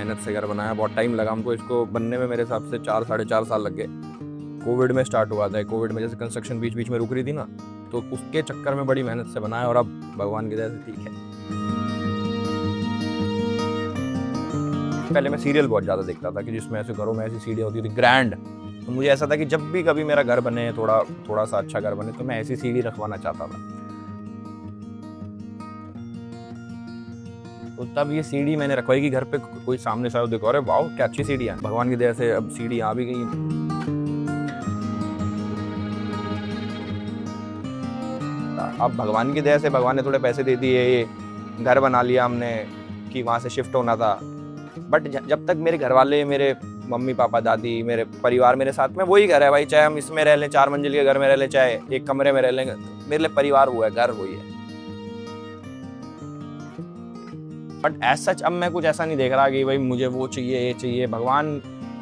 मेहनत से घर बनाया, बहुत टाइम लगा हमको इसको बनने में, मेरे हिसाब से 4 साढ़े 4 साल लग गए। कोविड में स्टार्ट हुआ था, कोविड में जैसे कंस्ट्रक्शन बीच बीच में रुक रही थी ना, तो उसके चक्कर में बड़ी मेहनत से बनाया और अब भगवान की दया से ठीक है। पहले मैं सीरियल बहुत ज़्यादा देखता था कि जिसमें ऐसे घरों में ऐसी सीढ़ियाँ होती थी ग्रैंड, तो मुझे ऐसा था कि जब भी कभी मेरा घर बने, थोड़ा सा अच्छा घर बने, तो मैं ऐसी सीढ़ी रखवाना चाहता था। तो तब ये सीढ़ी मैंने रखवाई कि घर पे कोई सामने से देखो, अरे वाह क्या अच्छी सीढ़ी है, भगवान की दया से अब सीढ़ी आ भी गई। अब भगवान की दया से भगवान ने थोड़े पैसे दे दिए, ये घर बना लिया हमने कि वहाँ से शिफ्ट होना था। बट जब तक मेरे घर वाले, मेरे मम्मी पापा दादी, मेरे परिवार मेरे साथ में, वही घर है भाई। चाहे हम इसमें रह लें, 4 मंजिल के घर में रह लें, चाहे एक कमरे में रह लें, मेरे लिए परिवार वो है, घर वही है। बट एज सच अब मैं कुछ ऐसा नहीं देख रहा कि भाई मुझे वो चाहिए ये चाहिए। भगवान,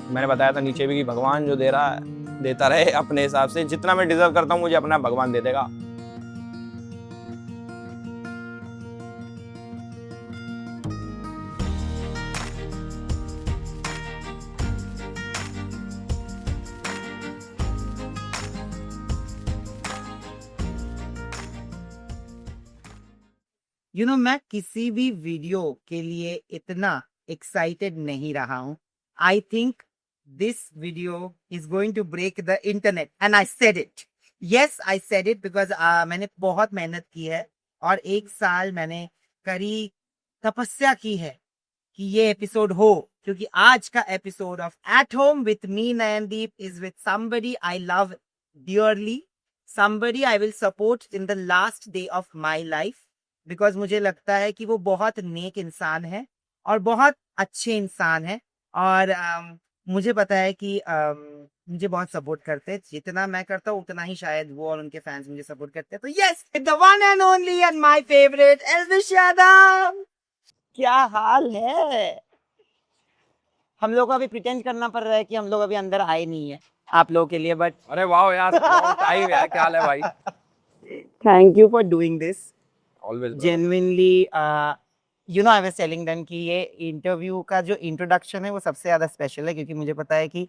मैंने बताया था नीचे भी कि भगवान जो दे रहा है देता रहे अपने हिसाब से, जितना मैं डिजर्व करता हूँ मुझे अपना भगवान दे देगा। मैं किसी भी वीडियो के लिए इतना एक्साइटेड नहीं रहा हूं। I think this video is going to break the internet and I said it. Yes, I said it because मैंने बहुत मेहनत की है और 1 साल मैंने करी तपस्या की है कि ये एपिसोड हो, क्योंकि आज का episode of at home with me Nayandeep is with somebody I love dearly, somebody I will support in the last day of my life, because मुझे लगता है कि वो बहुत नेक इंसान है और बहुत अच्छे इंसान है। और मुझे पता है कि मुझे बहुत सपोर्ट करते हैं, जितना मैं करता हूँ उतना ही शायद वो और उनके फैंस मुझे सपोर्ट करते हैं। तो yes, the one and only and my favourite Elvish Yadav, क्या हाल है? हम लोग को अभी प्रिटेंड करना पड़ रहा है कि हम लोग अभी अंदर आए नहीं है आप लोगों के लिए, बट अरे वाह यार, टाइम यार, क्या हाल है भाई? Thank you for doing this always genuinely। I was telling them कि ये इंटरव्यू का जो इंट्रोडक्शन है वो सबसे ज्यादा स्पेशल है, क्योंकि मुझे पता है कि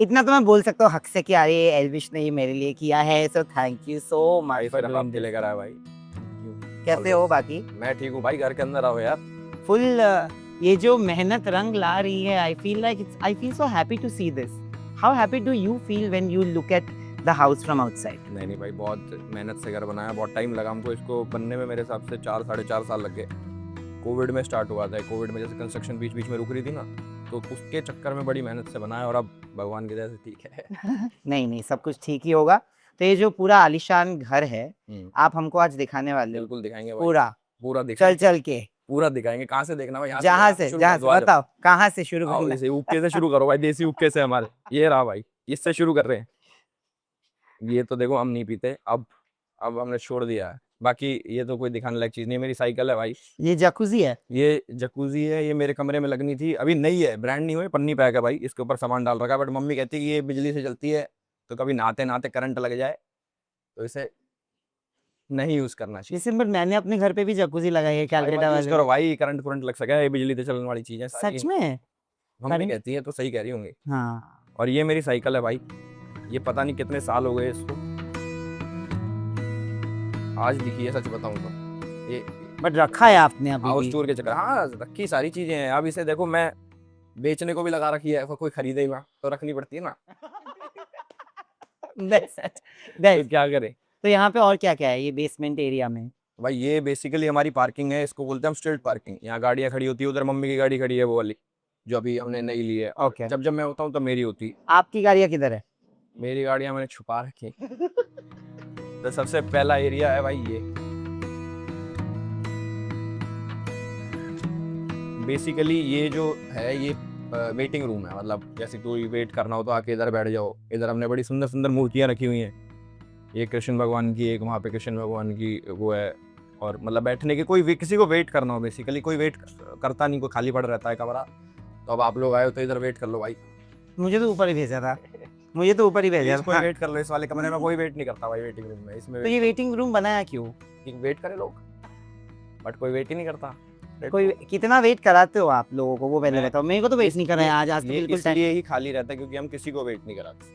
इतना तो मैं बोल सकता हूँ हक से कि अरे एल्विश ने ये मेरे लिए किया है, so thank you so much for doing this. लेकर आया भाई। कैसे हो बाकी? मैं ठीक हूँ भाई, घर के अंदर आओ यार। फुल ये जो मेहनत रंग ला रही है, I feel so happy to see this. How happy do you feel when you look at the house from outside? नहीं भाई, बहुत मेहनत से घर बनाया, बहुत टाइम लगा हमको इसको बनने में, मेरे हिसाब से 4 साढ़े 4 साल लग गए। कोविड में स्टार्ट हुआ था, कोविड में जैसे कंस्ट्रक्शन बीच बीच में रुक रही थी ना, तो उसके चक्कर में बड़ी मेहनत से बनाया और अब भगवान की दया से ठीक है। नहीं, सब कुछ ठीक ही होगा। तो ये जो पूरा आलीशान घर है आप हमको आज दिखाने वाले हो? बिल्कुल दिखाएंगे भाई, पूरा दिखाएंगे, चल के पूरा दिखाएंगे। कहाँ से देखना भाई? जहाँ से बताओ, कहाँ से शुरू करना? करना? उक्के से शुरू करो भाई, देसी उक्के से हमारे। ये रहा भाई, इससे शुरू कर रहे हैं। ये तो देखो हम नहीं पीते, अब हमने छोड़ दिया है। बाकी ये तो कोई दिखाने लायक चीज नहीं है। मेरी साइकिल है भाई, ये जकूजी है, ये जकूजी है, ये मेरे कमरे में लगनी थी, अभी नई है, ब्रांड नहीं हुई, पन्नी पैक है भाई, इसके ऊपर सामान डाल रखा है। बट मम्मी कहती है कि ये बिजली से चलती है, तो कभी नहाते नहाते करंट लग जाए तो इसे नहीं यूज करना चाहिए। जैसे बट मैंने अपने घर पे भी जकूजी लगाई है, कैलकाटा यूज वाले। करो भाई, करंट लग सके, ये बिजली से चलने वाली चीज है। सच में मम्मी कहती है तो सही कह रही होंगी। हाँ। और ये मेरी साइकिल है भाई, ये पता नहीं कितने साल हो गए इसको, आज दिखी है सच बताऊं तो। ये बट रखा है आपने अभी हाउस भी? टूर के चक्कर, हाँ रखी सारी चीजें हैं। अब इसे देखो, मैं बेचने को भी लगा रखी है, कोई खरीदेगा तो रखनी पड़ती है ना। तो क्या करे। तो यहाँ पे और क्या क्या है ये बेसमेंट एरिया में? भाई ये बेसिकली हमारी पार्किंग है, इसको बोलते हैं हम स्ट्रीट पार्किंग। यहाँ गाड़ियाँ खड़ी होती है, उधर मम्मी की गाड़ी खड़ी है वो वाली, जो अभी हमने नई ली है। ओके। जब मैं होता हूँ तो मेरी होती। आपकी गाड़ियाँ किधर है? मेरी गाड़ियाँ मैंने छुपा रखी। तो सबसे पहला एरिया है भाई ये, बेसिकली ये जो है ये वेटिंग रूम है। मतलब जैसे कोई वेट करना हो तो आके इधर बैठ जाओ। इधर हमने बड़ी सुंदर सुंदर मूर्तियाँ रखी हुई हैं, ये कृष्ण भगवान की, एक वहाँ पे कृष्ण भगवान की वो है। और मतलब बैठने के कोई किसी को वेट करना हो, बेसिकली कोई वेट करता नहीं, कोई खाली पड़ रहता है कमरा, तो अब आप लोग आए हो तो इधर वेट कर लो भाई। मुझे तो ऊपर ही भेजा था, मुझे तो ऊपर ही भेजा कोई था। वेट कर लो, इस वाले कमरे में कोई वेट नहीं करता भाई वेटिंग रूम में। इसमें तो ये वेटिंग रूम बनाया क्यों? वेट करे लोग, बट कोई वेट ही नहीं करता। कोई कितना वेट कराते हो आप लोगों को वो पहले मैं- बताओ, मेरे को तो वेट नहीं कर रहे हैं आज तो ये बिल्कुल टाइम। इसलिए ही खाली रहता है क्योंकि हम किसी को वेट नहीं कराते,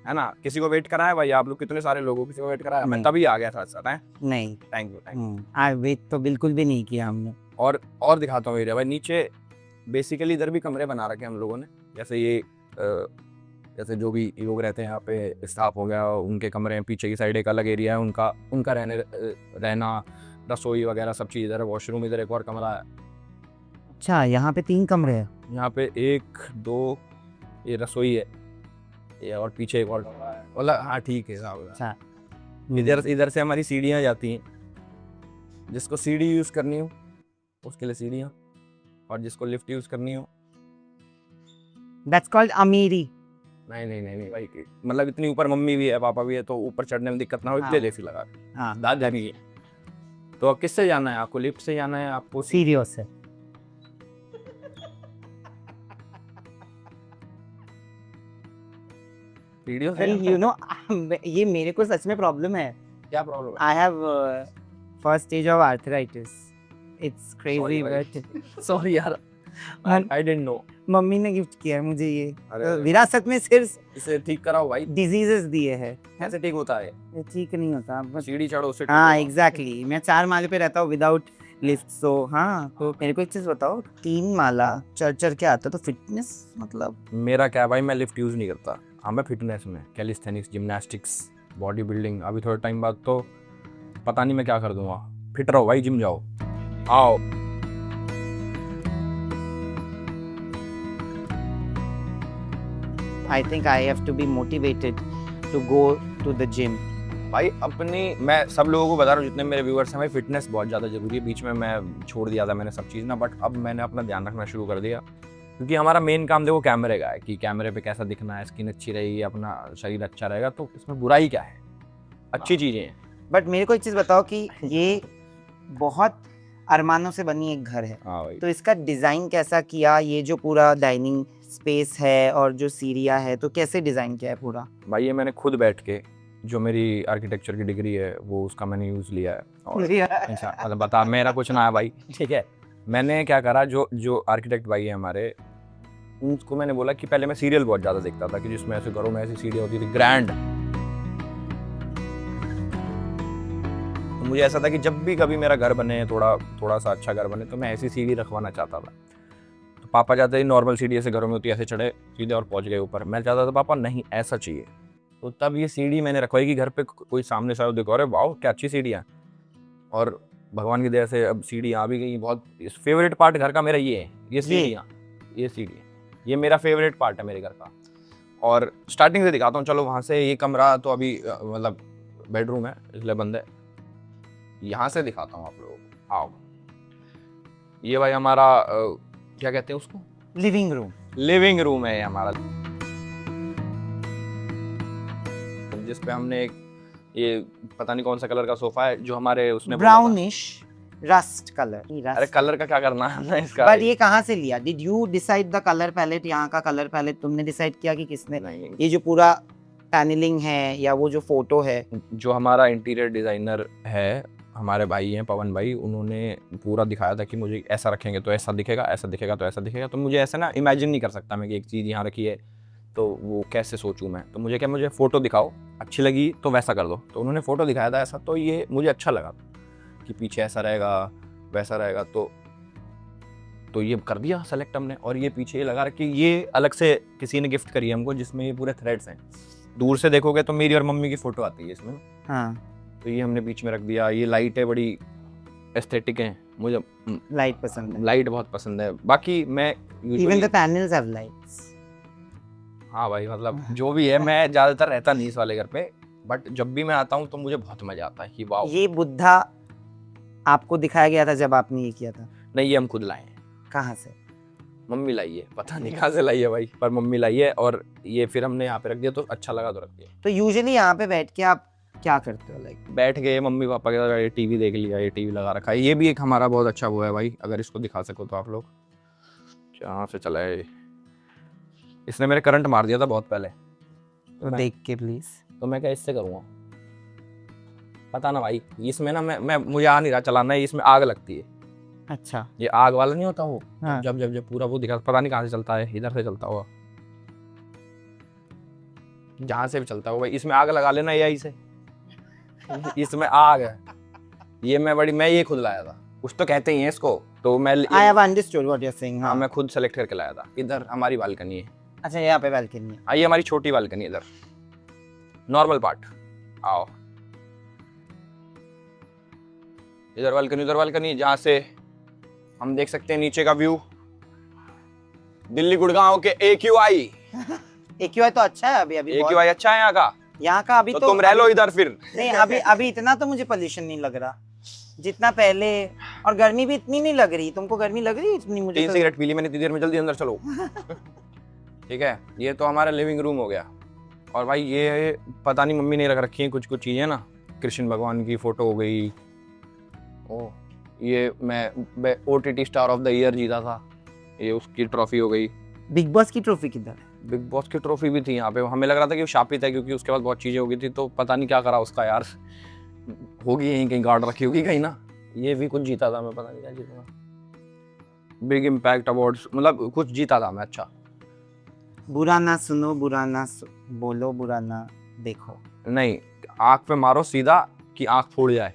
है ना। किसी को वेट कराया भाई, आप लोग कितने सारे लोगों किसी को वेट कराया, मैं नहीं। तभी आ गया था साथ है। नहीं, थैंक यू। आज वेट तो बिल्कुल भी नहीं किया हमने। और दिखाता हूँ एरिया भाई। नीचे बेसिकली इधर भी कमरे बना रखे हैं हम लोगों ने, जैसे ये जैसे जो भी लोग रहते हैं यहाँ पे, स्टाफ हो गया, उनके कमरे हैं। पीछे की साइड एक अलग एरिया है उनका रहना, रसोई वगैरह सब चीज़ इधर है। वॉशरूम इधर एक और कमरा है। अच्छा, यहाँ पे 3 कमरे हैं। यहाँ पे 1 2 ये रसोई है, ये और पीछे एक और कमरा है। मतलब हाँ ठीक है साहब। अच्छा, इधर से हमारी सीढ़ियाँ जाती हैं, जिसको सीढ़ी यूज़ करनी हो उसके लिए सीढ़ियाँ, और जिसको लिफ्ट यूज़ करनी हो। दैट्स कॉल्ड अमीरी। नहीं भाई, मतलब इतनी ऊपर मम्मी भी है पापा भी है तो ऊपर चढ़ने में दिक्कत ना हो, इसलिए लेसी लगा। हाँ, दादा नहीं है। तो अब किससे जाना है आपको? लिफ्ट से जाना है आपको? सीरियस है। सीढ़ियों से? यू नो ये मेरे को सच में प्रॉब्लम है। क्या प्रॉब्लम है? I have first stage of arthritis. It's crazy but sorry यार, आई डिडंट नो। मम्मी ने गिफ्ट किया है मुझे ये। अरे, तो विरासत में सिर्फ इसे ठीक कराओ भाई। डिजीजेस दिए हैं। कैसे ठीक होता है? ये ठीक नहीं होता बस। सीढ़ी चढ़ो उससे ठीक हाँ होगा। एग्जैक्टली, मैं 4 माले पे रहता हूँ विदाउट लिफ्ट। सो हाँ, तो मेरे को एक चीज बताओ, 3 माला चढ़ के आता तो फिटनेस मतलब। मेरा क्या भाई, मैं लिफ्ट यूज़ नहीं करता। हाँ मैं फिटनेस में कैलिस्थेनिक्स, जिम्नास्टिक्स, बॉडी बिल्डिंग। अभी थोड़े टाइम बाद तो पता नहीं मैं क्या कर दूंगा। फिट रहो भाई, जिम जाओ, आओ। I think I have to be motivated to go to the gym. भाई मैं सब लोगों को बता रहा हूँ जितने मेरे व्यूअर्स हैं भाई, फिटनेस बहुत ज़्यादा ज़रूरी है। बीच में मैं छोड़ दिया था मैंने सब चीज़ ना, बट अब मैंने अपना ध्यान रखना शुरू कर दिया क्योंकि हमारा मेन काम देखो कैमरे का है कि कैमरे पे कैसा दिखना है, स्किन अच्छी रहेगी, अपना शरीर अच्छा रहेगा, तो इसमें बुराई क्या है, अच्छी चीज़ें हैं। बट मेरे को एक चीज बताओ कि ये बहुत अरमानों से बनी एक घर है, हाँ भाई। तो इसका डिजाइन कैसा किया? ये जो पूरा डाइनिंग स्पेस है और जो सीढ़ियाँ है, तो कैसे डिजाइन किया है पूरा? भाई ये मैंने खुद बैठ के, जो मेरी आर्किटेक्चर की डिग्री है वो उसका मैंने यूज़ लिया है। और अच्छा मतलब बता, मेरा कुछ ना है भाई, ठीक है। मैंने क्या करा, जो आर्किटेक्ट भाई है हमारे, उनको मैंने बोला कि पहले मैं सीरियल बहुत ज़्यादा देखता था कि जिसमें ऐसे घरों में ऐसी सीढ़ियाँ होती थी ग्रैंड। तो मुझे ऐसा था कि जब भी कभी मेरा घर बने, थोड़ा सा अच्छा घर बने, तो मैं ऐसी सीढ़ी रखवाना चाहता था। तो पापा चाहते थे नॉर्मल सीढ़ी ऐसे घरों में होती है, ऐसे चढ़े सीधे और पहुंच गए ऊपर। मैं चाहता था पापा नहीं ऐसा चाहिए, तो तब ये सीढ़ी मैंने रखवाई कि घर पे कोई सामने से देखो, अरे वाह क्या अच्छी सीढ़ी है। और भगवान की दया से अब सीढ़ी आ भी गई। बहुत फेवरेट पार्ट घर का मेरा ये है, ये सीढ़ियाँ, ये सीढ़ी, ये मेरा फेवरेट पार्ट है मेरे घर का। और स्टार्टिंग से दिखाता हूँ, चलो वहाँ से। ये कमरा तो अभी मतलब बेडरूम है इसलिए बंद है, यहाँ से दिखाता हूँ आप लोगों को, आओ। ये भाई हमारा क्या कहते हैं उसको, लिविंग रूम। लिविंग रूम है ये हमारा, जिस पे हमने एक ये पता नहीं कौन सा कलर का सोफा है जो हमारे उसने ब्राउनिश रस्ट कलर। अरे कलर का क्या करना है इसका? बट ये कहाँ से लिया? Did you decide the colour palette? यहाँ का कलर पैलेट तुमने डिसाइड किया कि किसने? नहीं, ये जो पूरा पैनलिंग है या वो जो फोटो है, जो हमारा इंटीरियर डिजाइनर है, हमारे भाई हैं पवन भाई, उन्होंने पूरा दिखाया था कि मुझे ऐसा रखेंगे तो ऐसा दिखेगा, ऐसा दिखेगा तो ऐसा दिखेगा। तो मुझे ऐसा ना इमेजिन नहीं कर सकता मैं कि एक चीज़ यहाँ रखी है तो वो कैसे सोचूं मैं। तो मुझे फ़ोटो दिखाओ, अच्छी लगी तो वैसा कर दो। तो उन्होंने फ़ोटो दिखाया था ऐसा, तो ये मुझे अच्छा लगा कि पीछे ऐसा रहेगा वैसा रहेगा, तो ये कर दिया सेलेक्ट हमने। और ये पीछे ये लगा रखी, ये अलग से किसी ने गिफ्ट करी है हमको, जिसमें ये पूरे थ्रेड्स हैं। दूर से देखोगे तो मेरी और मम्मी की फ़ोटो आती है इसमें। हाँ, तो ये हमने बीच में रख दिया। ये लाइट है, बड़ी एस्थेटिक है, मुझे लाइट पसंद है। लाइट बहुत पसंद है। बाकी मैं even the panels have lights. हाँ भाई, मतलब जो भी है, मैं ज़्यादातर रहता नहीं इस वाले घर पे, बट जब भी मैं आता हूँ तो मुझे बहुत मज़ा आता है कि वाह। ये बुद्धा आपको दिखाया गया था जब आपने ये किया था? नहीं, ये हम खुद लाए हैं। कहाँ से? मम्मी लाई है, पता नहीं कहाँ से लाई है भाई, पर मम्मी लाई है। और ये फिर हमने यहाँ पे रख दिया, तो अच्छा लगा तो रख दिया। तो यूजुअली यहाँ पे बैठ के आप क्या करते हो? लाइक बैठ गए मम्मी पापा के साथ, टीवी देख लिया, ये टीवी लगा रखा है। ये भी एक हमारा बहुत अच्छा वो है भाई, अगर इसको दिखा सको तो आप लोग। जहाँ से चला है, इसने मेरे करंट मार दिया था बहुत पहले, तो देख के प्लीज। तो मैं क्या इससे करूँगा? पता ना भाई, इसमें ना मैं मुझे आ नहीं रहा चलाना, इसमें आग लगती है। अच्छा ये आग वाला नहीं होता वो, हाँ। जब पूरा वो दिखा, पता नहीं कहाँ से चलता है, इधर से चलता होगा, जहाँ से भी चलता होगा भाई। इसमें आग लगा लेना एआई से, इसमें आग है। मैं ये खुद लाया था, कुछ तो कहते ही हैं इसको, तो मैं I have understood what you are saying. हाँ मैं खुद सेलेक्ट करके लाया था। इधर हमारी बालकनी है। अच्छा यहाँ पे बालकनी है। ये हमारी छोटी बालकनी, इधर नॉर्मल पार्ट। आओ इधर बालकनी, उधर बालकनी, जहाँ से हम देख सकते हैं नीचे का व्यू, दिल्ली गुड़गांव के AQI। AQI तो अच्छा है अभी अभी AQI अच्छा है यहाँ का। यहाँ का अभी तो तुम रह लो इधर फिर। नहीं अभी इतना तो मुझे पोल्यूशन नहीं लग रहा जितना पहले, और गर्मी भी इतनी नहीं लग रही। तुमको गर्मी लग रही है इतनी? मुझे 3 सिगरेट पी ली मैंने इतनी देर में, जल्दी अंदर चलो। ठीक है, ये तो हमारा लिविंग रूम हो गया। और भाई ये पता नहीं मम्मी ने रख रखी है कुछ चीजें ना, कृष्ण भगवान की फोटो हो गई। ओ ये मैं OTT star of the year जीता था, ये उसकी ट्रॉफी हो गई। बिग बॉस की ट्रॉफी किधर है? बिग बॉस की ट्रॉफी भी थी यहाँ पे। हमें लग रहा था कि वो शापित है, क्योंकि उसके बाद बहुत चीजें हो गई थी, तो पता नहीं क्या करा उसका यार, होगी यहीं कहीं गार्ड रखी होगी कहीं ना। ये भी कुछ जीता था मैं, पता नहीं क्या जीता। बिग इम्पैक्ट अवार्ड्स, मतलब कुछ जीता था मैं। अच्छा बुरा ना सुनो, बुरा ना बोलो, बुरा ना देखो। नहीं, आँख पे मारो सीधा कि आँख फूट जाए।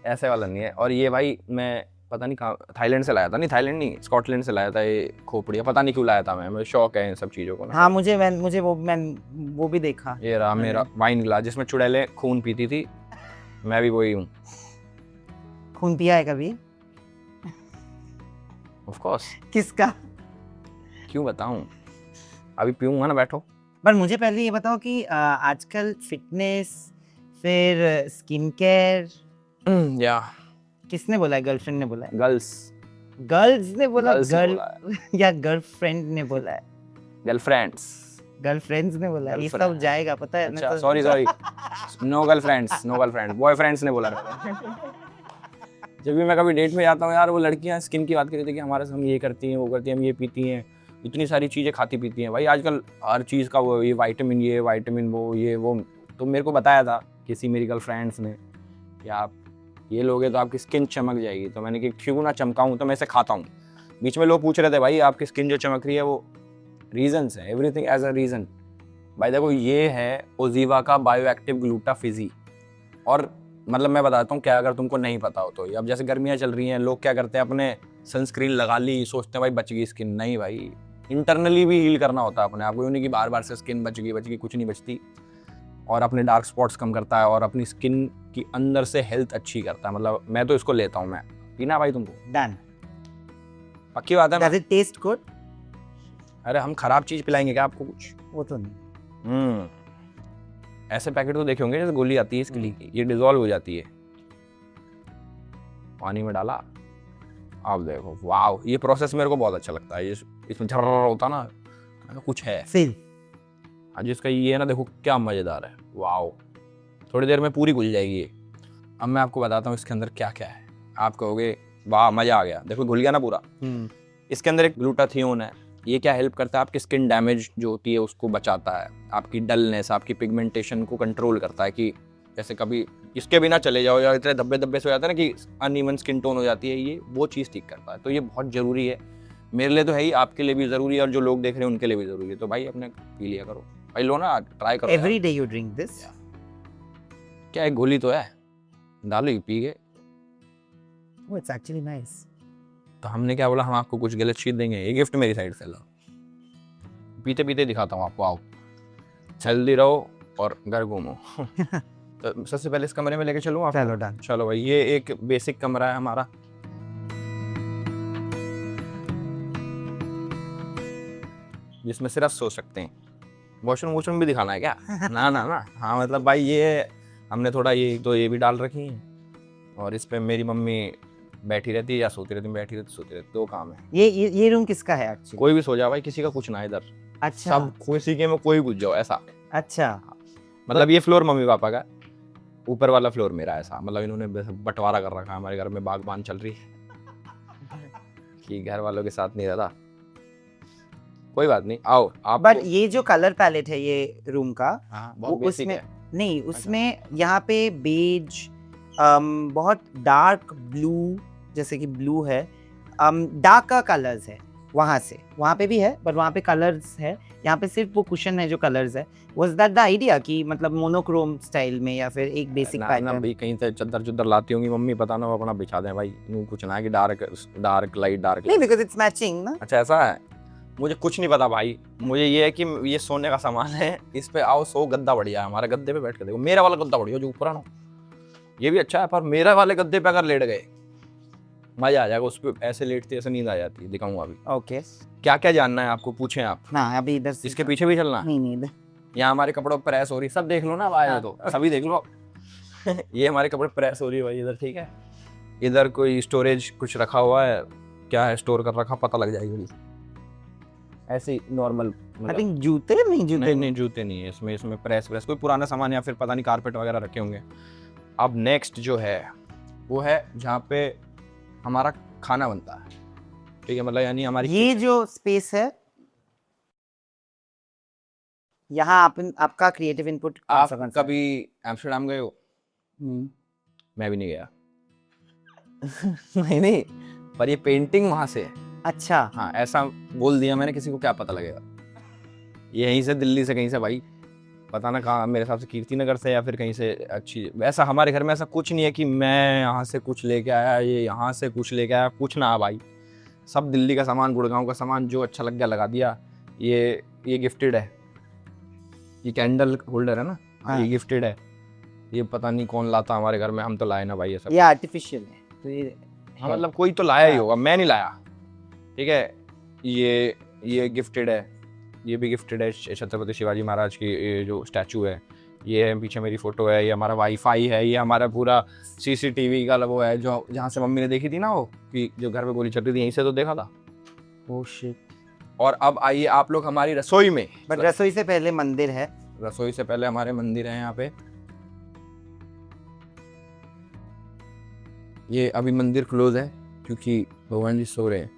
ऐसे वाला नहीं है। और ये भाई मैं पता नहीं कहाँ, थाईलैंड से लाया था, नहीं थाईलैंड नहीं, स्कॉटलैंड से लाया था ये खोपड़िया। पता नहीं क्यों लाया था मैं, मुझे शौक है इन सब चीज़ों को ना। हाँ मुझे वो भी देखा। ये रहा मेरा वाइन ग्लास, जिसमें चुड़ैलें खून पीती थी, मैं भी वही हूँ। खून पिया है कभी? Of course. किसका? क्यों बताऊँ, अभी पीऊंगा ना, बैठो। पर मुझे पहले ये बताओ कि आजकल फिटनेस फिर स्किन केयर या किसने बोला है? गर्लफ्रेंड ने बोला है? गर्ल्स ने बोला? या गर्लफ्रेंड ने बोला है? गर्लफ्रेंड्स ने बोला है। ये सब जाएगा पता है? अच्छा सॉरी नो गर्लफ्रेंड्स, बॉयफ्रेंड्स ने बोला। जब भी मैं कभी डेट में जाता हूँ यार, वो लड़कियां स्किन की बात कर रही थी कि हमारे हम ये करती हैं, वो करती हैं, हम ये पीती हैं, इतनी सारी चीज़ें खाती पीती हैं। भाई आजकल हर चीज़ का वो, ये वाइटामिन वो, ये वो। तो मेरे को बताया था किसी मेरी गर्लफ्रेंड्स ने कि आप ये लोगे तो आपकी स्किन चमक जाएगी। तो मैंने कि क्यों ना चमकाऊँ, तो मैं इसे खाता हूँ। बीच में लोग पूछ रहे थे भाई आपकी स्किन जो चमक रही है वो रीजंस है, एवरीथिंग एज अ रीज़न। भाई देखो ये है ओजीवा का बायोएक्टिव ग्लूटाफिजी। और मतलब मैं बताता हूँ क्या, अगर तुमको नहीं पता हो तो। अब जैसे गर्मियाँ चल रही हैं, लोग क्या करते हैं, अपने सनस्क्रीन लगा ली, सोचते हैं भाई बच गई स्किन। नहीं भाई, इंटरनली भी हील करना होता है अपने आप को। नहीं कि बार बार से स्किन बच गई, कुछ नहीं बचती। और अपने डार्क स्पॉट्स कम करता है, और अपनी स्किन की अंदर से हेल्थ अच्छी करता है। मतलब मैं तो इसको लेता हूँ। मैं पीना भाई तुमको? डन। पक्की बात है। Does it taste good? अरे हम खराब चीज पिलाएंगे क्या आपको कुछ? वो तो नहीं। ऐसे पैकेट तो देखे होंगे जैसे गोली आती है इसके लिए, ये डिजोल्व हो जाती है, पानी में डाला, आप देखो। वाव, ये प्रोसेस मेरे को बहुत अच्छा लगता है। ये इसमें झर होता ना, कुछ है फील। आज इसका ये है ना, देखो क्या मजेदार है। वाव, थोड़ी देर में पूरी घुल जाएगी ये। अब मैं आपको बताता हूँ इसके अंदर क्या क्या है। आप कहोगे वाह मजा आ गया, देखो घुल गया ना पूरा। इसके अंदर एक ग्लूटाथियोन है। ये क्या हेल्प करता है, आपकी स्किन डैमेज जो होती है उसको बचाता है, आपकी डलनेस, आपकी पिगमेंटेशन को कंट्रोल करता है। कि जैसे कभी इसके बिना चले जाओ या इतने धब्बे से हो जाता है ना कि अनइवन स्किन टोन हो जाती है, ये वो चीज़ ठीक करता है। तो ये बहुत ज़रूरी है, मेरे लिए तो है ही, आपके लिए भी ज़रूरी है, और जो लोग देख रहे हैं उनके लिए भी ज़रूरी है। तो भाई अपने पी लिया करो भाई, लो ना, ट्राई करो। Every day you drink this? क्या एक गोली तो है, डालो पी गए। Oh, it's actually nice. तो हमने क्या बोला, हम आपको कुछ गलत चीज देंगे, ये गिफ्ट मेरी साइड से लो। पीते पीते दिखाता हूँ आपको। आओ, जल्दी रहो और घर घूमो। तो सबसे पहले इस कमरे में लेके चलूँ आप? चलो डन। चलो भाई, ये एक बेसिक कमरा है हमारा। जिसमें सिर्फ सो सकते हैं। वॉशरूम भी दिखाना है क्या? ना ना ना, हाँ मतलब भाई ये हमने थोड़ा ये भी डाल रखी है, और इस पे मेरी मम्मी बैठी रहती है या सोती रहती है, बैठी रहती सोती रहती, दो काम है। ये रूम किसका है एक्चुअली? कोई भी सो जाओ भाई, किसी का कुछ ना है इधर। अच्छा, सब किसी के में कोई घुस जाओ ऐसा। अच्छा, मतलब ये फ्लोर मम्मी पापा का, ऊपर वाला फ्लोर मेरा। ऐसा मतलब इन्होंने बंटवारा कर रखा है। हमारे घर में बागबान चल रही है कि घर वालों के साथ नहीं रहता। कोई बात नहीं, आओ आप। बट ये जो कलर पैलेट है ये रूम का, बहुत बेसिक है। नहीं उसमें यहाँ पे बेज बहुत डार्क ब्लू, जैसे कि ब्लू है, डार्क का कलर्स है वहाँ पे भी है, पर वहाँ पे कलर्स है, यहाँ पे सिर्फ वो कुशन है जो कलर्स है। वाज दैट द आइडिया कि मतलब मोनोक्रोम स्टाइल में या फिर एक बेसिक ना पैटर्न? भाई कहीं से चद्दर लाती होंगी मम्मी, पता ना, वो अपना बिछा दें भाई, यूं कुछ ना है कि डार्क लाइट नहीं, बिकॉज इट्स मैचिंग ना। अच्छा ऐसा है, मुझे कुछ नहीं पता भाई, मुझे ये है कि ये सोने का सामान है, इस पे आओ सो, गद्दा बढ़िया है, हमारे गद्दे पे बैठ के देखो, मेरा वाला गद्दा बढ़िया जो ऊपर है ना, ये भी अच्छा है, पर मेरा वाले गद्दे पे अगर लेट गए मजा आ जाएगा, उस पे ऐसे लेटते ऐसे नींद आ जाती है, दिखाऊंगा अभी। ओके, क्या क्या जानना है आपको, पूछें आप। ना अभी इधर से इसके पीछे भी चलना है, नहीं इधर। यहाँ हमारे कपड़ों पर प्रेस हो रही, सब देख लो ना, आए तो सभी देख लो। ये हमारे कपड़े प्रेस हो रही है भाई इधर, ठीक है, इधर कोई स्टोरेज कुछ रखा हुआ है, क्या है स्टोर कर रखा, पता लग जाएगी ऐसे नॉर्मल। आई थिंक जूते नहीं जूते नहीं है इसमें, इसमें प्रेस कोई पुराना सामान या फिर पता नहीं कारपेट वगैरह रखे होंगे। अब नेक्स्ट जो है वो है जहाँ पे हमारा खाना बनता है, ठीक है, मतलब यानी हमारी ये जो स्पेस है यहाँ आपका क्रिएटिव इनपुट आप कभी एम्स्टर्डम गए हो? हम्म। मैं भी नहीं गया। नहीं पर ये पेंटिंग वहां से है। अच्छा, हाँ ऐसा बोल दिया मैंने, किसी को क्या पता लगेगा, ये यहीं से दिल्ली से कहीं से भाई, पता ना कहाँ, मेरे हिसाब से कीर्ति नगर से या फिर कहीं से अच्छी। वैसा हमारे घर में ऐसा कुछ नहीं है कि मैं यहाँ से कुछ लेके आया, ये यहाँ से कुछ लेके आया, कुछ ना भाई, सब दिल्ली का सामान, गुड़गांव का सामान, जो अच्छा लग गया लगा दिया। ये गिफ्टेड है, ये कैंडल होल्डर है ना, हाँ। ये गिफ्टेड है, ये पता नहीं कौन लाता हमारे घर में, हम तो लाए ना भाई ये सब। ये आर्टिफिशियल है तो ये हाँ मतलब कोई तो लाया ही होगा, मैं नहीं लाया, ठीक है। ये गिफ्टेड है, ये भी गिफ्टेड है, छत्रपति शिवाजी महाराज की ये जो स्टैचू है, ये है, पीछे मेरी फोटो है, ये हमारा वाईफाई है, ये हमारा पूरा सीसीटीवी का वो है, जो जहाँ से मम्मी ने देखी थी ना, वो कि जो घर पे गोली चल रही थी, यहीं से तो देखा था। Oh shit. और अब आइए आप लोग हमारी रसोई में। बट रसोई से पहले मंदिर है, रसोई से पहले हमारे मंदिर है यहाँ पे। ये अभी मंदिर क्लोज है क्योंकि भगवान जी सो रहे हैं।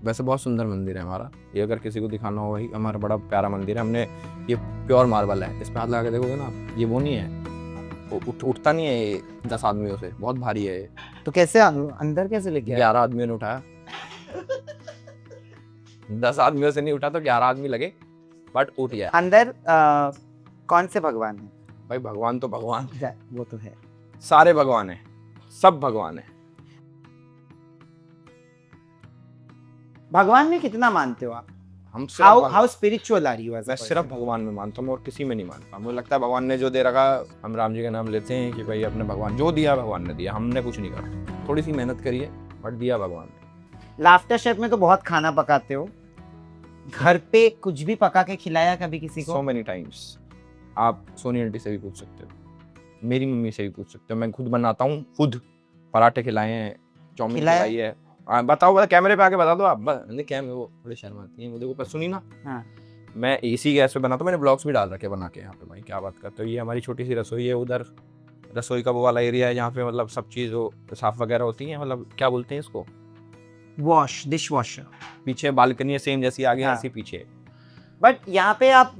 वैसे बहुत सुंदर मंदिर है हमारा, ये अगर किसी को दिखाना हो भाई, हमारा बड़ा प्यारा मंदिर है। हमने ये प्योर मार्बल है, इस पे हाथ लगा के देखोगे ना आप, ये वो नहीं है, उठता नहीं है ये 10 आदमियों से, बहुत भारी है ये। तो कैसे अंदर कैसे लेके आए? 11 आदमियों ने उठाया। 10 आदमियों से नहीं उठा तो 11 आदमी लगे, बट उठ गया। अंदर कौन से भगवान है? भाई भगवान तो भगवान, वो तो है, सारे भगवान है, सब भगवान है। भगवान में कितना मानते हो आप? हम हाउ स्पिरिचुअल आर यू? मैं सिर्फ भगवान में मानता हूँ और किसी में नहीं मानता। मुझे लगता है भगवान ने जो दे रखा, हम राम जी का नाम लेते हैं कि भाई अपने भगवान जो दिया भगवान ने दिया, हमने कुछ नहीं करा, थोड़ी सी मेहनत करिए बट दिया भगवान ने। लाफ्टर शेफ में तो बहुत खाना पकाते हो, घर पे कुछ भी पका के खिलाया कभी किसी को? So many times। आप सोनी आंटी से भी पूछ सकते हो, मेरी मम्मी से भी पूछ सकते हो, मैं खुद बनाता हूँ, खुद पराठे खिलाए हैं, चाउमीन खिलाई है। बताओ कैमरे पे आके बता दो आप। कैमरे वो थोड़ी शर्म आती है, वो देखो पर सुनी ना। हाँ। मैं इसी गैस पे बनाता हूँ, मैंने ब्लॉग्स भी डाल रखे बना के यहाँ पे। भाई क्या बात करते हो, ये हमारी छोटी सी रसोई है, उधर रसोई का वो वाला एरिया है जहाँ पे मतलब सब चीज़ वो साफ वगैरह होती है, मतलब क्या बोलते हैं इसको, वॉश, डिश वॉशर। पीछे बालकनी है सेम जैसी आगे ऐसी पीछे। बट यहाँ पे आप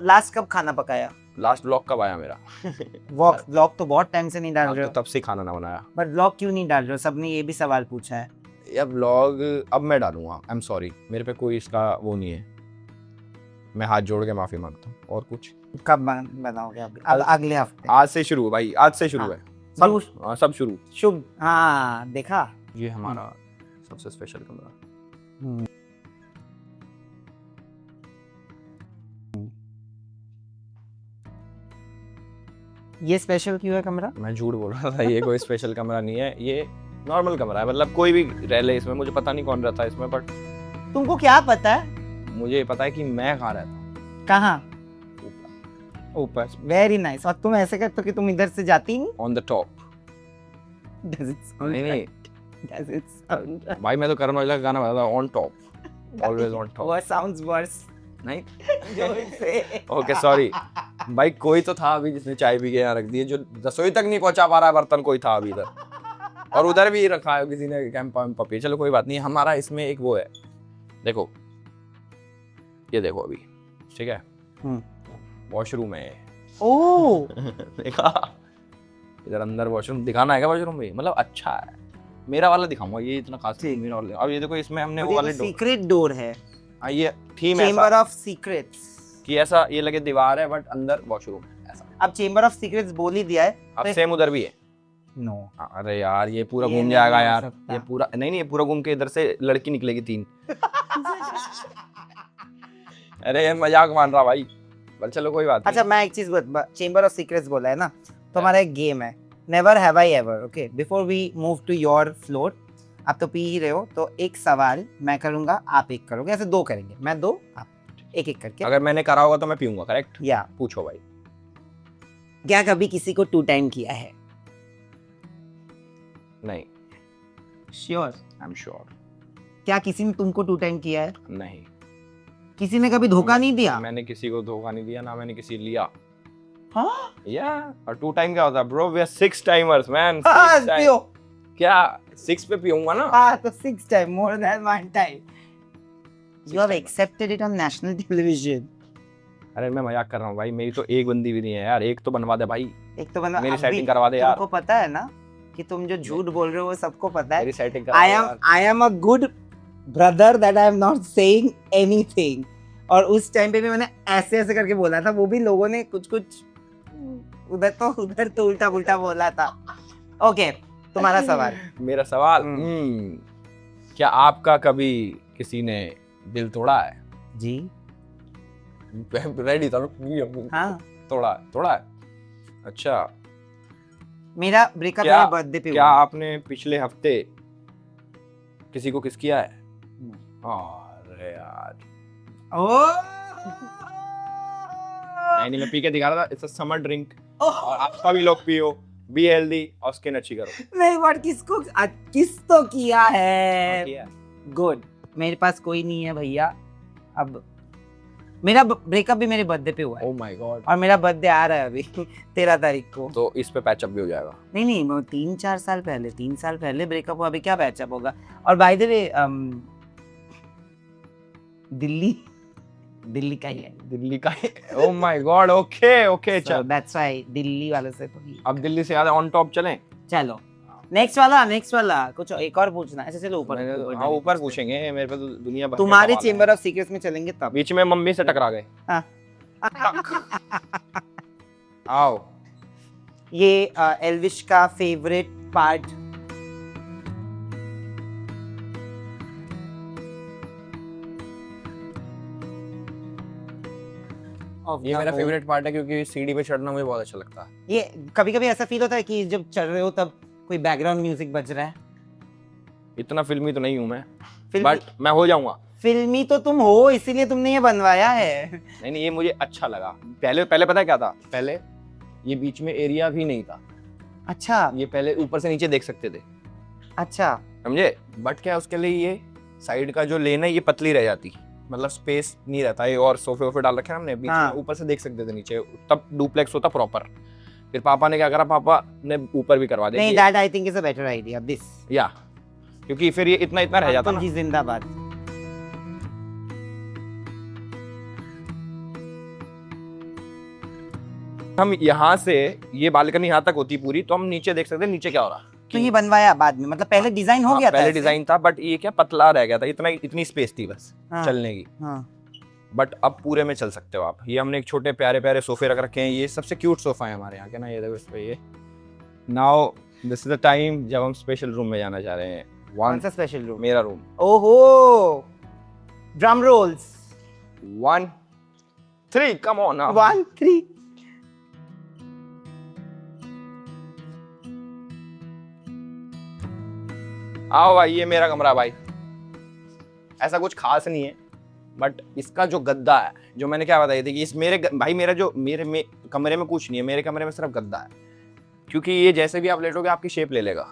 लास्ट कब खाना पकाया? लास्ट ब्लॉग कब आया मेरा? ब्लॉग तो बहुत टाइम से नहीं डाल रहे हो। तो तब से खाना ना बनाया। बट ब्लॉग क्यों नहीं डाल रहे हो? सबने ये भी सवाल पूछा है। या ब्लॉग अब मैं डालूंगा, आई एम सॉरी, मेरे पे कोई इसका वो नहीं है, मैं हाथ जोड़ के माफी मांगता हूँ। और कुछ कब बनाओगे? अब अगले हफ्ते। आज से शुरू भाई, आज से शुरू है सब शुरू। शुभ। हाँ देखा, ये हमारा सबसे स्पेशल कमरा। ये स्पेशल क्यों है कमरा? मैं झूठ बोल रहा था, ये कोई स्पेशल कमरा नहीं है, ये नॉर्मल कमरा है, मतलब कोई भी रह ले इसमें, मुझे पता नहीं कौन रहता है इसमें, बट तुमको क्या पता है? मुझे पता है कि मैं कहाँ रहता हूँ। कहाँ? ऊपर। Very nice. और तुम ऐसे करते हो कि तुम इधर से जाती नहीं? On the top. नहीं भाई मैं तो करण औजला का गाना बजाता हूँ, on top, always on top. वो साउंड्स वर्स। नहीं ओके सॉरी भाई, कोई तो था अभी जिसने चाय पी के यहाँ रख दी है, जो रसोई तक नहीं पहुंचा पा रहा है बर्तन, कोई था अभी इधर, और उधर भी रखा है किसी ने कैंप पपी। चलो कोई बात नहीं, हमारा इसमें एक वो है, देखो ये देखो अभी, ठीक है, वॉशरूम है, ओह देखा, इधर अंदर वॉशरूम दिखाना है क्या? वॉशरूम भी मतलब अच्छा है। मेरा वाला दिखाऊंगा, ये इतना खास नहीं। मेरा वाला अब ये देखो, इसमें हमने वो वाले सीक्रेट डोर है, ये थीम चेम्बर ऐसा ऑफ सीक्रेट्स। कि ऐसा ये लगे दीवार है बट अंदर वॉशरूम है ऐसा। अब चेम्बर ऑफ सीक्रेट्स बोल ही दिया है अब तो सेम उधर भी है। नो, अरे यार ये पूरा ये घूम नहीं जाएगा हो यार, सकता। ये पूरा नहीं नहीं, ये पूरा घूम के इधर से लड़की निकलेगी 3। अरे ये मजाक मान रहा भाई, पर चलो कोई बात अच्छा मैं एक चीज चेम्बर ऑफ सीक्रेट्स बोला है ना, तो हमारा एक गेम है, never have I ever. Okay, before we move to your floor, आप तो पी ही रहे हो, तो एक सवाल मैं करूंगा, आप एक करोगे, ऐसे 2 करेंगे, मैं 2 आप एक एक करके। अगर मैंने करा होगा तो मैं पीऊंगा, करेक्ट? या पूछो भाई। क्या कभी किसी को 2 टाइम किया है? नहीं, श्योर? I am sure. क्या किसी ने तुमको 2 टाइम किया है? नहीं, किसी ने कभी धोखा नहीं दिया? मैंने किसी को धोखा नहीं दिया, ना मैंने किसी लिया। हाँ या और 2 टाइम क्या होता है bro? We are 6 timers man. हाँ, पियो। क्या 6 पे पीऊंगा ना? हाँ तो 6 time, more than 1 time. You have accepted it on national television. अरे मैं मजाक कर रहा हूँ भाई, मेरी तो एक बंदी भी नहीं है यार, एक तो बनवा दे भाई, एक तो बंदा मेरी अब भी सेटिंग करवा दे यार। तुमको पता है ना कि तुम जो झूठ बोल रहे हो वो सबको पता है। मेरी सेटिंग करवा I दे am यार। I am a good brother that I am not saying anything. और उस टाइम पे भी मैंने ऐसे ऐसे करके बोला था, वो भी लोगों ने कुछ कुछ उधर तो उल्टा पुल्टा बोला था। ओके, तुम्हारा सवाल। मेरा सवाल, क्या आपका कभी किसी ने दिल तोड़ा है? जी रेडी था हाँ, तोड़ा है। अच्छा, मेरा ब्रेकअप क्या- मेरे बर्थडे पे क्या हुआ। आपने पिछले हफ्ते किसी को किस किया है? अरे यार नहीं, मैं पी के दिखा रहा था। इट्स अ समर ड्रिंक, और आपका भी लोग पियो, बी हेल्दी और स्किन अच्छी करो। नहीं बट किस तो किया है। किया। गुड, मेरे पास कोई नहीं है भैया। अब मेरा ब्रेकअप भी मेरे बर्थडे पे हुआ है, ओह माय गॉड। और मेरा बर्थडे आ रहा है अभी 13 तारीख को। तो इस पे पैचअप भी हो जाएगा। नहीं वो 3 साल पहले ब्रेकअप हुआ, अभी क्या पैचअप होगा। और बाय द वे दिल्ली का ही है, दिल्ली का। Oh my God, okay so चल। that's why दिल्ली वालों से तो ही। अब दिल्ली से ज्यादा ऑन टॉप चलें। चलो नेक्स्ट वाला कुछ एक और पूछना है। अच्छा चलो ऊपर हाँ ऊपर पूछेंगे, मेरे पे तो दुनिया भर के तुम्हारे सवाल हैं। चेम्बर ऑफ सीक्रेट्स में चलेंगे तब। बीच में मम्मी से टकरा गए। हाँ। आओ। ये एल्विश का फेवरेट पार्ट। ये मेरा फेवरेट पार्ट है क्योंकि सीढ़ी पे चढ़ना मुझे बहुत अच्छा लगता है। ये कभी कभी ऐसा फील होता है कि जब चढ़ रहे हो तब कोई बैकग्राउंड म्यूजिक बज रहा है। इतना फिल्मी तो नहीं हूँ मैं, फिल्मी बट मैं हो जाऊंगा। फिल्मी तो तुम हो, इसीलिए तुमने ये बनवाया है। नहीं ये मुझे अच्छा लगा। पहले पता है क्या था? पहले ये बीच में एरिया भी नहीं था। अच्छा ये पहले ऊपर से नीचे देख सकते थे, अच्छा समझे? बट क्या उसके लिए ये साइड का जो लेन है ये पतली रह जाती, मतलब स्पेस नहीं रहता ये। और सोफे वोफे डाल रखे हैं हमने बीच हाँ। में, ऊपर से देख सकते थे नीचे, तब डुप्लेक्स होता प्रॉपर। फिर पापा ने क्या करा, पापा ने ऊपर भी करवा नहीं, दिया that I think is a better idea this. या, क्योंकि फिर ये इतना रह जाता ना। जी जिंदाबाद। हम यहाँ से ये बालकनी यहाँ तक होती पूरी, तो हम नीचे देख सकते हैं नीचे क्या हो रहा। तो ये बनवाया बाद में, मतलब पहले डिजाइन हो हाँ, गया था पहले ऐसे? डिजाइन था बट ये क्या पतला रह गया था, इतनी स्पेस थी बस हाँ। चलने की। हाँ। बट अब पूरे में चल सकते हो आप। ये हमने एक छोटे प्यारे प्यारे सोफे रख रखे हैं, ये सबसे क्यूट सोफा है हमारे यहाँ के ना, ये देखो इस पे ये। Now this is the time जब हम स्पेशल रूम में जाना चाह रहे हैं। कौन सा स्पेशल रूम? मेरा रूम। ओहो, drum roles. 1 3 come on now. 1 3। आओ भाई, ये मेरा कमरा भाई। ऐसा कुछ खास नहीं है, बट इसका जो गद्दा है, जो मैंने क्या बताई थी कि इस भाई मेरे में कमरे में कुछ नहीं है, मेरे कमरे में सिर्फ गद्दा है। क्योंकि ये जैसे भी आप लेटोगे आपकी शेप ले लेगा।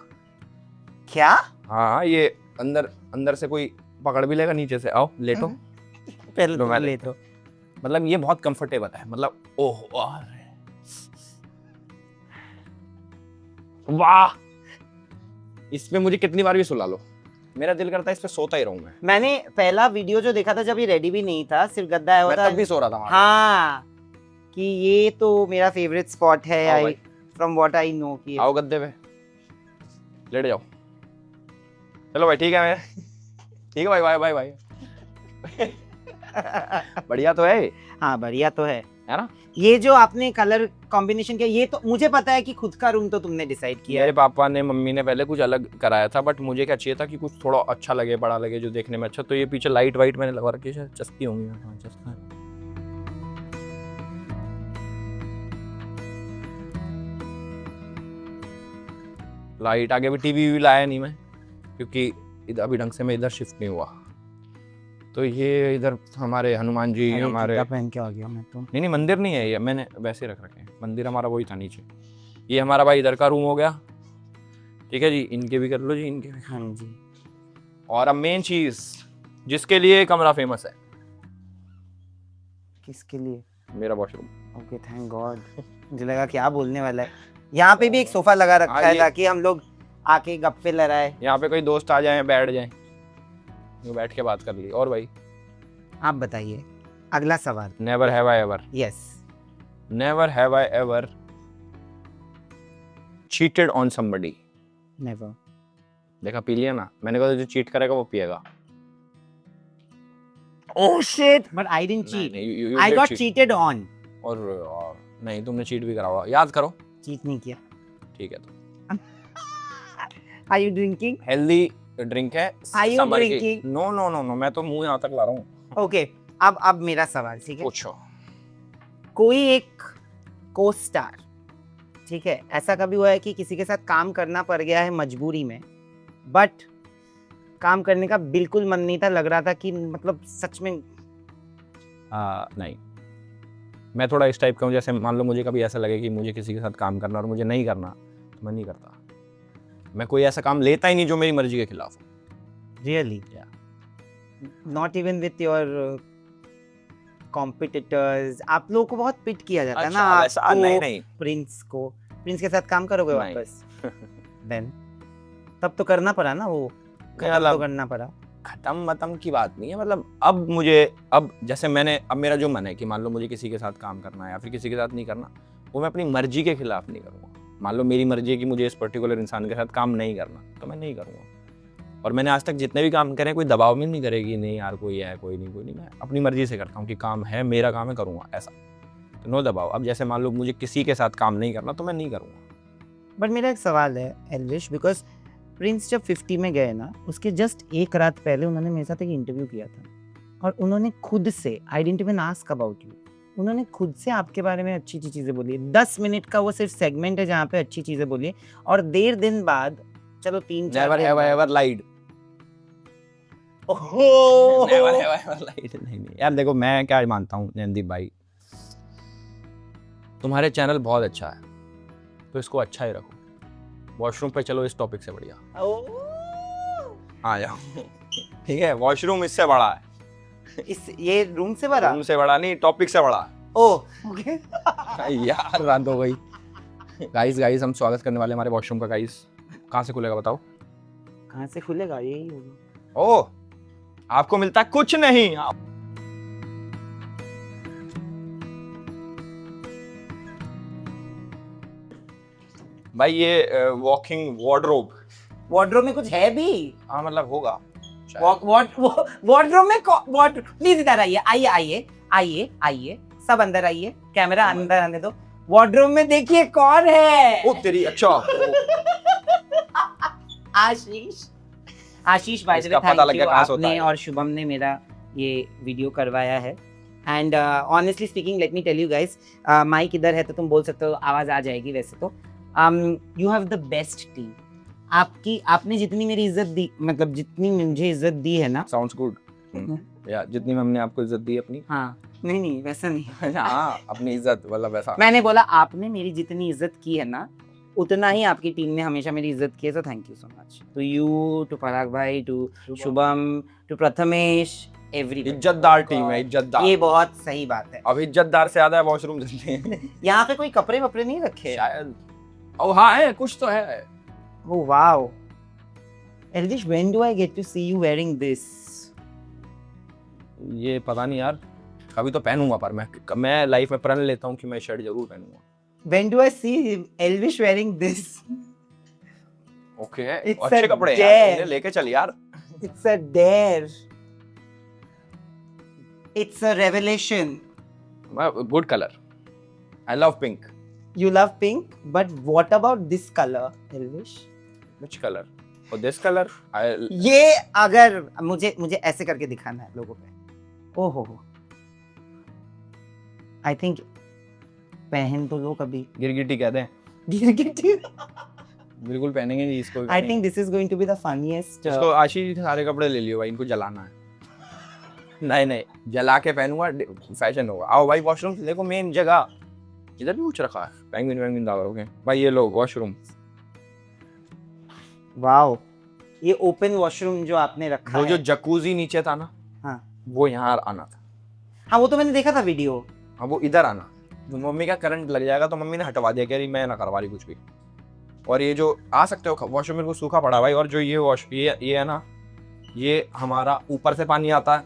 क्या? हाँ, ये अंदर से कोई पकड़ भी लेगा, नीचे से। आओ लेटो। पहले लो, मैं ले तो। मतलब ये बहुत कंफर्टेबल है, मतलब ओह वाह, इसमें मुझे कितनी बार भी सुला लो, मेरा दिल करता है इस पे सोता ही रहूं मैं। मैंने पहला वीडियो जो देखा था जब ये रेडी भी नहीं था, सिर्फ गद्दा आया हुआ मैं था। तब भी सो रहा था वहाँ पे। हाँ, कि ये तो मेरा फेवरेट स्पॉट है। आओ आई भाई। फ्रॉम व्हाट आई नो कि आओ गद्दे पे लेट जाओ। चलो भाई ठीक है मैं ठीक है भाई बाय बाय बाय बढ़िया तो है हाँ बढ़िया तो है ना। ये जो आपने कलर कॉम्बिनेशन किया, ये तो मुझे पता है कि खुद का रूम तो तुमने डिसाइड किया मेरे है। पापा ने मम्मी ने पहले कुछ अलग कराया था, बट मुझे क्या चाहिए था कि कुछ थोड़ा अच्छा लगे, बड़ा लगे, जो देखने में अच्छा। तो ये पीछे लाइट वाइट मैंने लगा रखी है, चस्की होंगी। हाँ चस्का है। लाइट आगे भी टीवी भी लाया नहीं मैं, क्योंकि इधर अभी ढंग से मैं इधर शिफ्ट नहीं हुआ। तो ये इधर हमारे हनुमान जी अरे, हमारे जूता पहन के आ गया मैं तो। नहीं मंदिर नहीं है ये, मैंने वैसे रख रखे हैं। मंदिर हमारा वही था नीचे। ये हमारा भाई इधर का रूम हो गया, ठीक है जी। इनके भी कर लो जी, इनके भी। हाँ जी। और अब मेन चीज जिसके लिए कमरा फेमस है, किसके लिए? मेरा वॉशरूम। Okay thank God. मुझे लगा क्या बोलने वाला है। यहाँ पे भी एक सोफा लगा रखा है ये- ताकि हम लोग आके गप्पे लड़ाए। यहाँ पे कोई दोस्त आ जाए बैठ जाए, यूं बैठ के बात कर ली। और भाई आप बताइए अगला सवाल। Never have I ever, yes. Never have I ever cheated on somebody. Never. देखा पी लिया ना, मैंने कहा जो चीट करेगा वो पिएगा। Oh shit, but I didn't नहीं, चीट। नहीं, you I did got cheat. Cheated on. और नहीं, तुमने चीट भी करा हुआ, याद करो। चीट नहीं किया। ठीक है, तो are you drinking? Healthy drink है Are you summer की। drinking? No no no no, मैं तो मुंह यहाँ तक ला रहा हूँ। ओके अब मेरा सवाल, ठीक है। पूछो। कोई एक को स्टार, ठीक है, ऐसा कभी हुआ है कि किसी के साथ काम करना पड़ गया है मजबूरी में, बट काम करने का बिल्कुल मन नहीं था, लग रहा था कि मतलब सच में? नहीं, मैं थोड़ा इस टाइप का हूँ। जैसे मान लो मुझे कभी ऐसा लगे कि मुझे किसी के साथ काम करना और मुझे नहीं करना, तो मैं नहीं करता। मैं कोई ऐसा काम लेता ही नहीं जो मेरी मर्जी के खिलाफ हो। Really? Not even with your competitors? आप लोगों को बहुत पिट किया जाता है ना अच्छा, वैसा आपको, नहीं नहीं प्रिंस के साथ काम करोगे नहीं। वापस? देन तब तो करना पड़ा ना, वो खत्म तो मतलब करना पड़ा। खत्म मतम की बात नहीं है। मतलब अब जैसे अब मेरा जो मन है कि मान लो मुझे किसी के साथ काम करना है या फिर किसी के साथ नहीं करना, वो मैं अपनी मर्जी के खिलाफ नहीं करूँगा। मान लो मेरी मर्जी है कि मुझे इस पर्टिकुलर इंसान के साथ काम नहीं करना, तो मैं नहीं करूँगा। और मैंने आज तक जितने भी काम करे, कोई दबाव में नहीं करेगी, नहीं यार कोई है, कोई नहीं, मैं अपनी मर्जी से करता हूँ कि काम है, मेरा काम है, करूँगा, ऐसा। तो नो दबाव। अब जैसे मान लो मुझे किसी के साथ काम नहीं करना, तो मैं नहीं करूँगा। बट मेरा एक सवाल है एल्विश, बिकॉज प्रिंस जब 50 में गए ना, उसके जस्ट एक रात पहले उन्होंने मेरे साथ एक इंटरव्यू किया था, और उन्होंने खुद से, I didn't even ask about you, उन्होंने खुद से आपके बारे में अच्छी अच्छी चीज़ें बोली। 10 मिनट का वो सिर्फ सेगमेंट है जहाँ पे अच्छी चीज़ें बोली, और देर दिन बाद, चलो 3-4 never have I ever lied. ओहो never have I ever lied. नहीं यार, देखो मैं क्या मानता हूँ नैनदीप भाई, तुम्हारे चैनल बहुत अच्छा है, तो इसको अच्छा ही रखो। वॉशरूम पे चलो, इस टॉपिक से बढ़िया आ जाओ। ठीक है, वॉशरूम इससे बड़ा है, ये रूम से बड़ा? रूम से बड़ा नहीं, टॉपिक से बड़ा। Oh okay. यार रात हो गई। गाइस हम स्वागत करने वाले हमारे वॉशरूम का। गाइस कहाँ से खुलेगा बताओ? कहाँ से खुलेगा? यही होगा। ओह, आपको मिलता है कुछ नहीं। भाई ये वॉकिंग वार्डरोब। वार्डरोब में कुछ है भी? हाँ मतलब होगा। वार्डरोब में प्लीज इधर आइए, आइए आइए आइए आइए, सब अंदर आइए, कैमरा अंदर आने दो। वार्डरोब में देखिए कौन है। ओ तेरी, अच्छा। आशीष भाई, इसका पता लग गया कहाँ से होता आपने है। और शुभम ने मेरा ये वीडियो करवाया है। And honestly speaking, let me tell you guys, mic इधर है तो तुम बोल सकते हो, आवाज आ जाएगी वैसे तो। You have the best team. आपने जितनी मेरी इज्जत दी, मतलब जितनी मुझे इज्जत दी है ना, साउंड्स गुड। या जितनी हमने आपको इज्जत दी अपनी। हाँ नहीं वैसा नहीं। हाँ, अपनी इज्जत मतलब वैसा। मैंने बोला आपने मेरी जितनी इज्जत की है ना, उतना ही आपकी टीम ने हमेशा मेरी इज्जत की है, तो thank you so much to you, to Parag भाई, to Shubham, to Prathamesh, everyone. इज्जतदार टीम है, इज्जतदार। ये बहुत सही बात है। अब इज्जतदार से ज्यादा वॉशरूम चलते हैं। यहाँ पे कोई कपड़े वपड़े नहीं रखे हैं? शायद। ओ हाँ है, कुछ तो है। Oh wow. Elvish, when do I get to see you wearing this? ये पता नहीं यार, कभी तो पहनूंगा, पर मैं लाइफ में प्रण लेता हूँ कि मैं शर्ट जरूर पहनूंगा। When do I see Elvish wearing this? Okay, It's अच्छे a कपड़े dare. यार, इन्हें लेके चल यार। It's a dare. It's a revelation. Good colour, I love pink. You love pink, but what about this color, Elvish? Which colour? और this colour ये अगर मुझे ऐसे करके दिखाना है लोगों पे। ओहो, आई थिंक पहन तो लो कभी। गिरगिटी कहते हैं, गिरगिटी। बिल्कुल पहनेंगे जी इसको। I think this is going to be the funniest. इसको आशीष सारे कपड़े ले लियो भाई, इनको जलाना है। नहीं जला के पहनूंगा, फैशन होगा। आओ भाई वॉशरूम देखो, मेन जगह इधर भी कुछ रखा है, पेंगुइन दावरोगे भाई। ये लो वॉशरूम। वाओ, ये ओपन वॉशरूम जो आपने रखा वो है। जो जकूजी नीचे था ना, हाँ वो यहाँ आना था। हाँ, वो तो मैंने देखा था वीडियो। हाँ वो इधर आना, तो मम्मी का करंट लग जाएगा, तो मम्मी ने हटवा दिया, कह रही मैं ना करवा रही कुछ भी। और ये जो आ सकते हो वॉशरूम में, वो सूखा पड़ा भाई। और जो ये है ना, ये हमारा ऊपर से पानी आता है,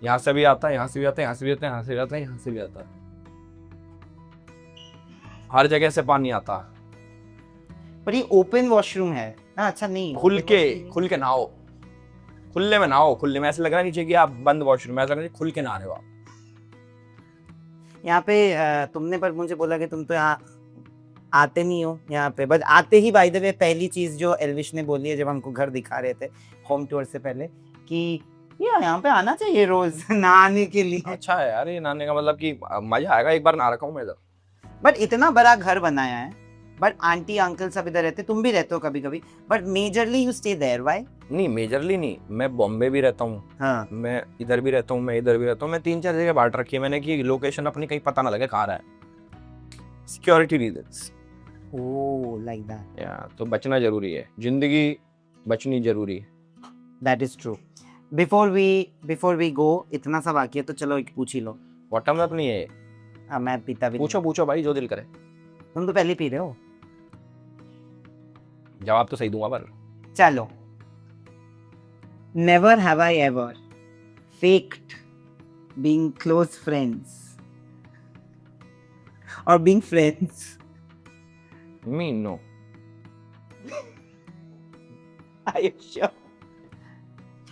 यहाँ से भी आता है, यहाँ से भी आता है, यहाँ से भी आता है, यहाँ से भी आता है, यहाँ से भी आता है, हर जगह से पानी आता है। पर ये ओपन वॉशरूम है ना। अच्छा नहीं, खुल के नहाओ, खुले में नहाओ। खुले में ऐसे लग रहा नहीं चाहिए कि आप बंद वॉशरूम में, ऐसा लगना चाहिए खुल के नहा रहे हो आप। यहाँ पे तुमने पर मुझे बोला कि तुम तो यहाँ आते नहीं हो यहाँ पे, बट आते ही। बाय द वे, पहली चीज जो एल्विश ने बोली है जब हमको घर दिखा रहे थे होम टूर से पहले, कि ये यहाँ पे आना चाहिए रोज नहाने के लिए। अच्छा है यार, ये नहाने का मतलब कि मजा आएगा। एक बार नहा रखा हूँ मैं इधर। बट इतना बड़ा घर बनाया है, बट आंटी अंकल सब इधर रहते, तुम भी रहते हो कभी कभी, but majorly you stay there. Why? नहीं मेजरली नहीं, मैं बॉम्बे भी रहता हूँ, हाँ, मैं इधर भी रहता हूँ, मैं इधर भी रहता हूँ। मैं 3-4 जगह बांट रखी है मैंने कि लोकेशन अपनी कहीं पता ना लगे कहाँ रहा है। Security reasons. Oh like that. या तो बचना जरूरी है, जिंदगी बचनी जरूरी है। That is true. Before we go, इतना सा बाकी है तो चलो एक पूछ ही लो। बॉटम अप नहीं है, मैं पीता भी पूछो भाई जो दिल करे। तुम तो पहले पी रहे हो। जवाब तो सही दूंगा पर। चलो, never have I ever faked being close friends और being friends. Me no. Are you sure?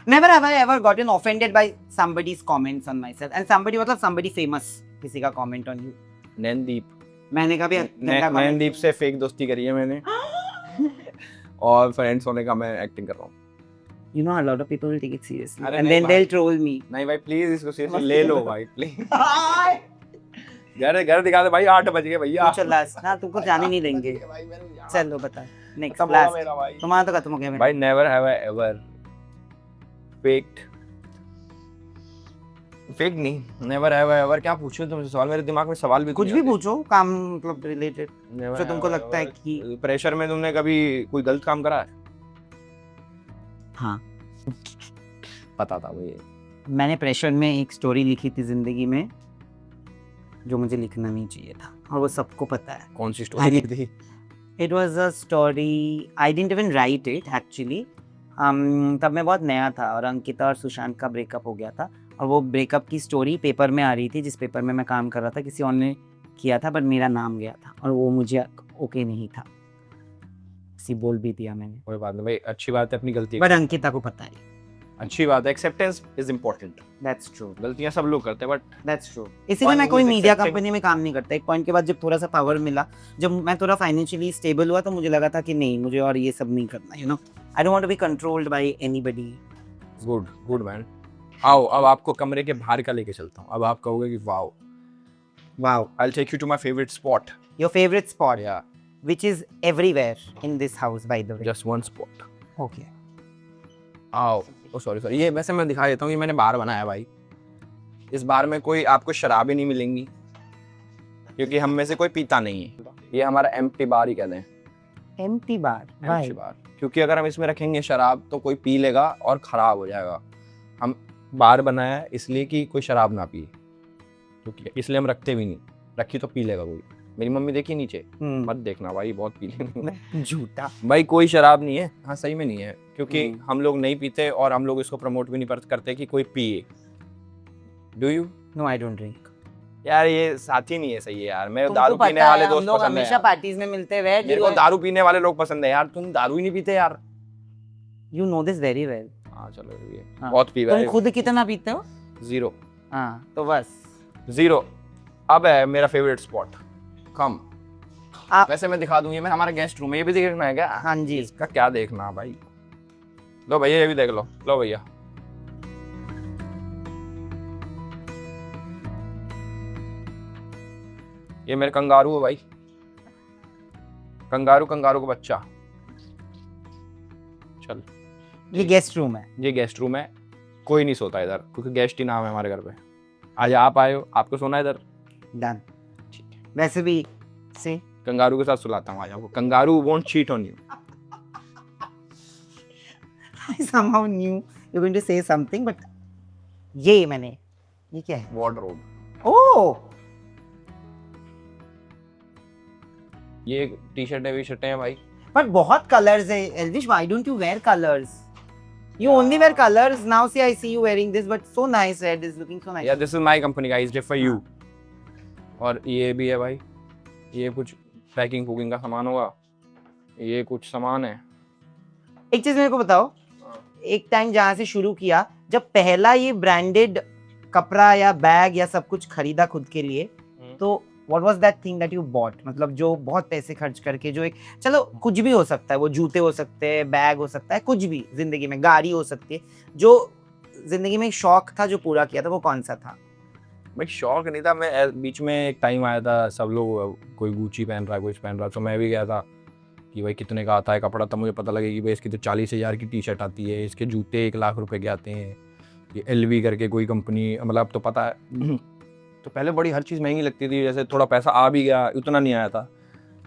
Never have I ever gotten offended by somebody's comments on myself. And somebody मतलब somebody famous, किसी का comment on you. नैनदीप। मैंने कभी नैनदीप से fake दोस्ती करी है मैंने। और फ्रेंड्स होने का मैं एक्टिंग कर रहा हूँ। You know a lot of people will take it seriously. अरे And नहीं then भाई। they'll troll me. नहीं भाई प्लीज इसको सीरियसली ले लो भाई प्लीज। घर दिखा दे भाई, 8 बज गए भैया। चल लास्ट ना, तुमको जाने नहीं देंगे। चलो बता, नेक्स्ट खत्म होगा लास्ट। मेरा भाई। तुम्हारा तो खत्म हो गया मेरा। भाई never have I ever faked, fake नहीं, नेवर हैव आई एवर। क्या पूछूं तुमसे सवाल? मेरे दिमाग में सवाल भी कुछ भी पूछो, काम मतलब रिलेटेड जो तुमको लगता है कि प्रेशर में तुमने कभी कोई गलत काम करा है? हाँ, पता था मुझे। मैंने प्रेशर में एक स्टोरी लिखी थी जिंदगी में जो मुझे लिखना नहीं चाहिए था, और वो सबको पता है। कौन सी स्टोरी थी? It was a story, I didn't even write it actually. तब मैं बहुत नया था और अंकिता और सुशांत का ब्रेकअप हो गया था, और वो ब्रेकअप की स्टोरी पेपर में आ रही थी, जिस पेपर में मैं काम कर रहा था किसी और ने किया था, बट मेरा नाम गया था और वो मुझे ओके नहीं था। किसी बोल भी दिया मैंने। कोई बात नहीं भाई, अच्छी बात है, अपनी गलती बट अंकिता को पता है। अच्छी बात है, acceptance is important. That's true. गलतियां सब लोग करते हैं बट That's true. इसीलिए मैं One कोई who is media accepting- company में काम नहीं करता। एक पॉइंट के बाद जब थोड़ा सा पावर मिला, जब मैं थोड़ा फाइनेंशियली स्टेबल हुआ, तो मुझे लगा था कि नहीं, मुझे और ये सब नहीं करना, you no. I don't want to be controlled by anybody. Good man. आओ अब आपको कमरे के बाहर का लेके चलता हूँ। अब आप कहोगे कि wow wow, I will take you to my favourite spot. Your favourite spot, या which is everywhere in this house by the way. Just one spot. Okay. आओ। ओ सॉरी, ये वैसे मैं दिखा देता हूँ, ये मैंने बार बनाया भाई। इस बार में कोई आपको शराबें नहीं मिलेंगी क्योंकि हम में से कोई पीता नहीं है। ये हमारा एम्प्टी बार ही कहते हैं। Empty bar. Why? एम्प्टी बार, क्योंकि अगर हम इसमें रखेंगे शराब तो कोई पी लेगा और खराब हो जाएगा। हम बार बनाया है इसलिए कि कोई शराब ना पिए, क्योंकि इसलिए हम रखते भी नहीं। रखी तो पी लेगा कोई। मेरी मम्मी देखी नीचे, मत देखना भाई, बहुत पी लेंगे। झूठा। भाई कोई शराब नहीं है। हाँ सही में नहीं है, क्योंकि हम लोग नहीं पीते और हम लोग इसको प्रमोट भी नहीं करते कि कोई पिए। Do you? No I don't drink. यार ये साथी नहीं है सही है यार, मैं तुमको दारू पता पीने है, वाले हम दोस्त लोग पसंद है हमेशा यार। पार्टीज में मिलते हैं। मेरे को दारू पीने वाले लोग पसंद है यार, तुम दारू ही नहीं पीते यार। You know this very well. हाँ चलो ये हाँ। बहुत पी तुम खुद कितना पीते हो? 0 हाँ तो बस 0। अब है मेरा फेवरेट स्पॉट, कम आप वैसे मैं दिखा दूंगी, मैं हमारा गेस्ट रूम है, ये भी देखना है क्या? हाँ जी। इसका क्या देखना भाई, लो भैया ये भी देख लो भैया। ये मेरे कंगारू है भाई, कंगारू का बच्चा। चल ये गेस्ट रूम है। ये गेस्ट रूम है, कोई नहीं सोता इधर क्योंकि गेस्ट ही नाम है हमारे घर पे। आज आप आए हो, आपको सोना इधर। डन। वैसे भी से कंगारू के साथ सुलाता हूँ आज आपको, kangaroo won't cheat on you. I somehow knew you were going to say something, but ये क्या है? वार्डरोब। ओह ये टी शर्ट है, वी शर्ट है भाई। but बहुत कलर्स है Elvish, why don't you wear colors? You only wear colors. Now see, I see you wearing this, but so nice. Red is looking so nice. Yeah, this is my company guys, just for you. और ये भी है भाई, ये कुछ packing cooking का सामान होगा, ये कुछ सामान है। एक चीज मेरे को बताओ, एक टाइम जहाँ से शुरू किया, जब पहला ये ब्रांडेड कपड़ा या बैग या सब कुछ खरीदा खुद के लिए, तो what was that thing that you bought? मतलब जो बहुत पैसे खर्च करके, जो एक, चलो कुछ भी हो सकता है, वो जूते हो सकते हैं, बैग हो सकता है, कुछ भी जिंदगी में, गाड़ी हो सकती है, जो जिंदगी में एक शौक था जो पूरा किया था, वो कौन सा था? भाई शौक नहीं था, मैं बीच में एक टाइम आया था, सब लोग कोई गुची पहन रहा है, कुछ पहन रहा है, तो मैं भी गया था कि भाई कितने का आता है कपड़ा, तब मुझे पता लगे कि भाई इसकी तो 40,000 की टी शर्ट आती है, इसके जूते 1 लाख रुपए के आते हैं, ये LV करके कोई कंपनी, मतलब अब तो पता है। तो पहले बड़ी हर चीज़ महंगी लगती थी, जैसे थोड़ा पैसा आ भी गया, उतना नहीं आया था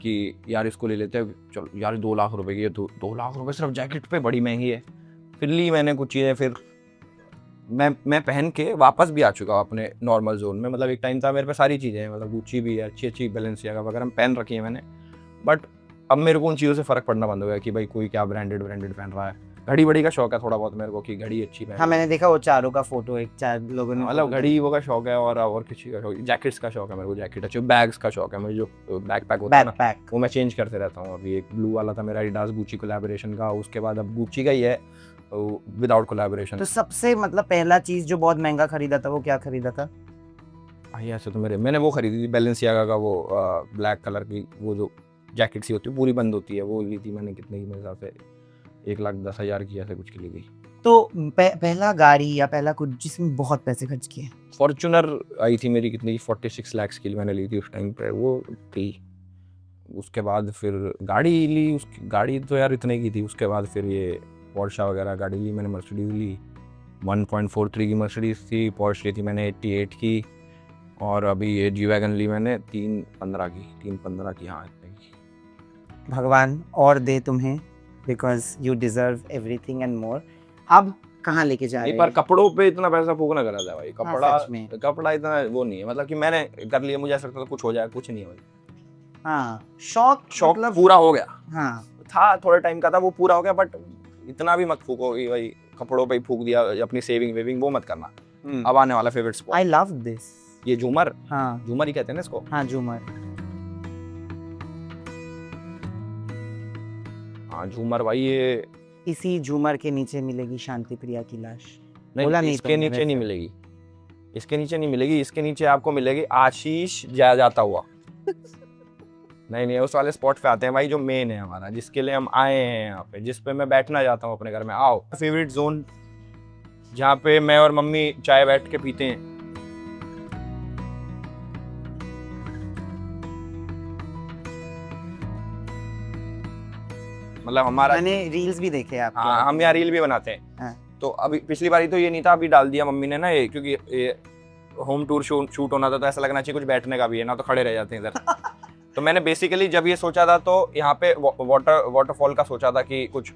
कि यार इसको ले लेते हैं, चलो यार 2 लाख रुपए की है, तो 2 लाख रुपए सिर्फ जैकेट पे, बड़ी महंगी है। फिर ली मैंने कुछ चीज़ें, फिर मैं पहन के वापस भी आ चुका हूँ अपने नॉर्मल जोन में। मतलब एक टाइम था मेरे पे सारी चीज़ें हैं, मतलब गुच्ची भी है, अच्छी बैलेंसियागा वगैरह पहन रखी है मैंने, बट अब मेरे को उन चीज़ों से फ़र्क पड़ना बंद हो गया कि भाई कोई क्या ब्रांडेड पहन रहा है। घड़ी बड़ी का शौक है थोड़ा बहुत मेरे को कि घड़ी अच्छी पहन। हाँ मैंने देखा वो चारों का फोटो, एक 4 लोगों ने, मतलब घड़ी वो का शौक है, और किसी का शौक, जैकेट्स का शौक है मेरे को, जैकेट अच्छे, बैग्स का शौक है मुझे, जो बैकपैक होता है ना बैकपैक, वो मैं चेंज करते रहता हूँ। अभी एक ब्लू वाला था मेरा एडिडास गुच्ची कोलैबोरेशन का, उसके बाद अब गुच्ची का ही है विदाउट कोलैबोरेशन। तो सबसे मतलब पहला चीज जो बहुत महंगा खरीदा था, वो क्या खरीदा था? ऐसे तो मैंने वो खरीदी थी बैलेंसियागा का, वो ब्लैक कलर की वो जो जैकेट सी होती है पूरी बंद होती है, वो ली थी मैंने, कितने की मेरे हिसाब से 1,10,000 की ऐसे कुछ की ली गई। तो पहला गाड़ी या पहला कुछ जिसमें बहुत पैसे खर्च किए? फॉर्च्यूनर आई थी मेरी, कितनी 46 लाख की मैंने ली थी उस टाइम पे, वो थी। उसके बाद फिर गाड़ी ली, उसकी गाड़ी तो यार इतने की थी। उसके बाद फिर ये पोर्शा वगैरह गाड़ी ली मैंने, मर्सिडीज ली, 1.43 की मर्सिडीज थी, पोर्श ली थी मैंने 88 की, और अभी ये जी वैगन ली मैंने 315 की, हाँ इतने की। भगवान और दे तुम्हें, because you deserve everything and more. अब कहाँ लेके जा रहे हैं? पर कपड़ों पे इतना पैसा फूकना गलत है भाई, हाँ, कपड़ा इतना वो नहीं है, मतलब कि मैंने कर लिया, मुझे ऐसा लगता था कुछ हो जाए, कुछ नहीं है भाई। हाँ शौक मतलब पूरा हो गया, हाँ था थोड़े टाइम का था, वो पूरा हो गया, बट इतना भी मत फूको कि भाई कपड़ों पे ही फूक दिया, अपनी सेविंग वो मत करना। अब आने वाला favourite spot, I love this, ये झूमर, हाँ झूमर ही कहते हैं ना इसको। हाँ झूमर, हाँ झूमर भाई, ये इसी झूमर के नीचे मिलेगी शांति प्रिया की लाश। नहीं, इसके नीचे नहीं मिलेगी, इसके नीचे नहीं मिलेगी, इसके नीचे आपको मिलेगी आशीष जाता हुआ। नहीं उस वाले स्पॉट पे आते हैं भाई, जो मेन है हमारा, जिसके लिए हम आए हैं यहाँ पे, जिस पे मैं बैठना चाहता हूँ अपने घर में। आओ, फेवरेट जोन जहाँ पे मैं और मम्मी चाय बैठ के पीते हैं। मतलब हमारा, मैंने रील्स भी देखे आपके। हाँ हम यहाँ रील भी बनाते हैं। हाँ। तो अभी पिछली बारी तो ये नहीं था, अभी डाल दिया मम्मी ने ना ये, क्योंकि ये होम टूर शूट होना था, तो ऐसा लगना चाहिए कुछ बैठने का भी है ना, तो खड़े रह जाते हैं इधर। तो मैंने बेसिकली जब ये सोचा था, तो यहाँ पे वाटरफॉल का सोचा था कि कुछ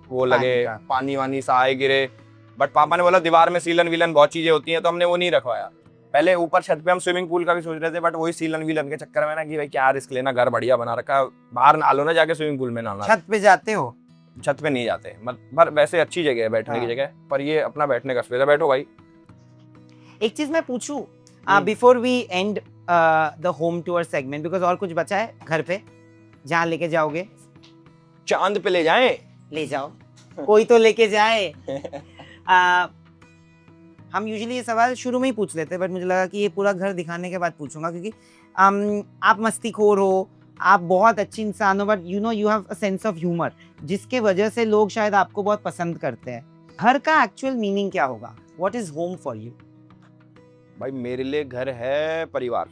वो लगे, पानी वानी सा आए गिरे, बट पापा ने बोला दीवार में सीलन वीलन बहुत चीजें होती हैं, तो हमने वो नहीं रखवाया। पहले ऊपर छत पे हम स्विमिंग पूल का भी सोच रहे थे, बट वही सीलन वीलन के चक्कर में ना कि भाई क्या रिस्क लेना, घर बढ़िया बना रखा, बाहर नहा लो ना जाके स्विमिंग पूल में नहाना। छत पे जाते हो? छत पे नहीं जाते, पर वैसे अच्छी जगह है बैठने की जगह, पर ये अपना बैठने का स्पेस है, बैठो भाई। एक चीज मैं पूछूं हम्म। Before we end the home tour segment, because और कुछ बचा है घर पे जहाँ लेके जाओगे? चांद पे ले जाएं। ले जाओ, कोई तो लेके जाए। हम यूजुअली ये सवाल शुरू में ही पूछ लेते हैं, बट मुझे लगा कि ये पूरा घर दिखाने के बाद पूछूंगा, क्योंकि आप मस्तीखोर हो, आप बहुत अच्छी इंसान हो, but you have a sense of humour, जिसके वजह से लोग शायद आपको बहुत पसंद करते हैं। घर का एक्चुअल मीनिंग क्या होगा? What is home for you? भाई मेरे लिए घर है परिवार।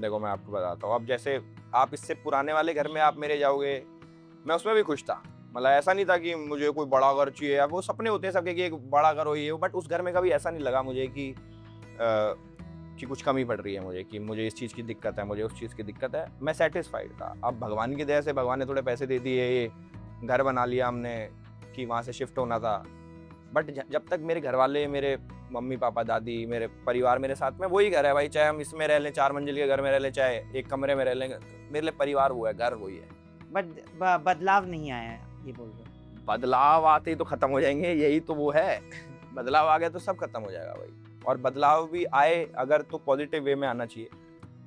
देखो मैं आपको बताता हूँ, अब जैसे आप इससे पुराने वाले घर में आप मेरे जाओगे, मैं उसमें भी खुश था। मतलब ऐसा नहीं था कि मुझे कोई बड़ा घर चाहिए, या वो सपने होते हैं सबके कि एक बड़ा घर हो ये हो, बट उस घर में कभी ऐसा नहीं लगा मुझे कि कुछ कमी पड़ रही है मुझे, कि मुझे इस चीज़ की दिक्कत है, मुझे उस चीज़ की दिक्कत है। मैं सेटिस्फाइड था। अब भगवान की दया से भगवान ने थोड़े पैसे दे दिए, ये घर बना लिया हमने कि वहाँ से शिफ्ट होना था। बट जब तक मेरे घर वाले, मेरे मम्मी पापा दादी, मेरे परिवार मेरे साथ में, वही घर है भाई। चाहे हम इसमें रह लें, 4 मंजिल के घर में रह लें, चाहे एक कमरे में रह लें, मेरे लिए परिवार वो है, घर वही है। बट बदलाव नहीं आया है, ये बोल रहे हो? बदलाव आते ही तो खत्म हो जाएंगे, यही तो वो है। बदलाव आ गया तो सब खत्म हो जाएगा भाई। और बदलाव भी आए अगर तो पॉजिटिव वे में आना चाहिए।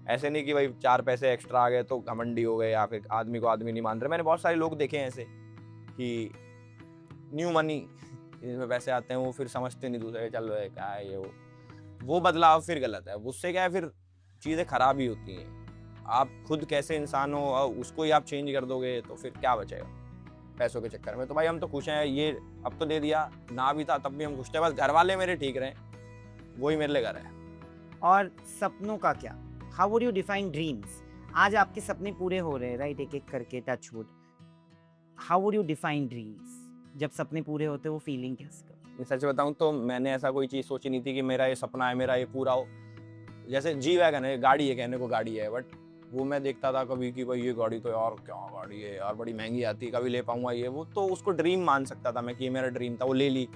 ऐसे नहीं कि भाई 4 पैसे एक्स्ट्रा आ गए तो घमंडी हो गए, या फिर आदमी को आदमी नहीं मान रहे। मैंने बहुत सारे लोग देखे हैं ऐसे कि न्यू मनी, जिसमें पैसे आते हैं वो फिर समझते नहीं दूसरे, चल रहा है क्या है ये वो बदलाव फिर गलत है। उससे क्या है, फिर चीज़ें खराब ही होती हैं। आप खुद कैसे इंसान हो और उसको ही आप चेंज कर दोगे तो फिर क्या बचेगा पैसों के चक्कर में। तो भाई हम तो खुश हैं, ये अब तो दे दिया, ना भी था तब भी हम खुश थे। बस घर वाले मेरे ठीक रहे, वही मेरे लिए घर है। और सपनों का क्या? How would you define dreams? आज आपके सपने पूरे हो रहे हैं, राइट, एक एक करके, touch wood. How would you define dreams? जब सपने पूरे होते हैं वो फीलिंग कैसे करते? मैं सच बताऊं तो मैंने ऐसा कोई चीज़ सोची नहीं थी कि मेरा ये सपना है, मेरा ये पूरा हो। जैसे जी वैगन है, गाड़ी है, कहने को गाड़ी है, बट वो मैं देखता था कभी कि भाई ये गाड़ी तो यार क्या गाड़ी है यार, बड़ी महंगी आती है, कभी ले पाऊंगा ये वो, तो उसको ड्रीम मान सकता था मैं कि ये मेरा ड्रीम था, वो ले ली।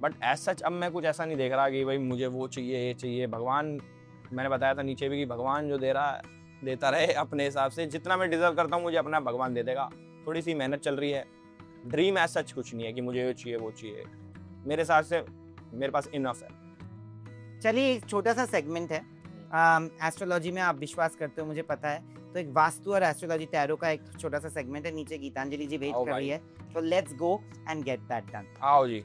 बट एज सच अब मैं कुछ ऐसा नहीं देख रहा कि भाई मुझे वो चाहिए ये चाहिए। भगवान, मैंने बताया था नीचे भी कि भगवान जो दे रहा है देता रहे अपने हिसाब से। जितना मैं डिजर्व करता हूँ मुझे अपना भगवान दे देगा। थोड़ी सी मेहनत चल रही है। ड्रीम एज सच कुछ नहीं है कि मुझे ये चाहिए वो चाहिए। मेरे हिसाब से मेरे पास इनफ है। चलिए, एक छोटा सा सेगमेंट है। एस्ट्रोलॉजी में आप विश्वास करते हो मुझे पता है, तो एक वास्तु और एस्ट्रोलॉजी टैरो का एक छोटा सा सेगमेंट है, नीचे गीतांजलि जी भेज आओ कर रही भाई। है, तो let's go and get that done. आओ जी,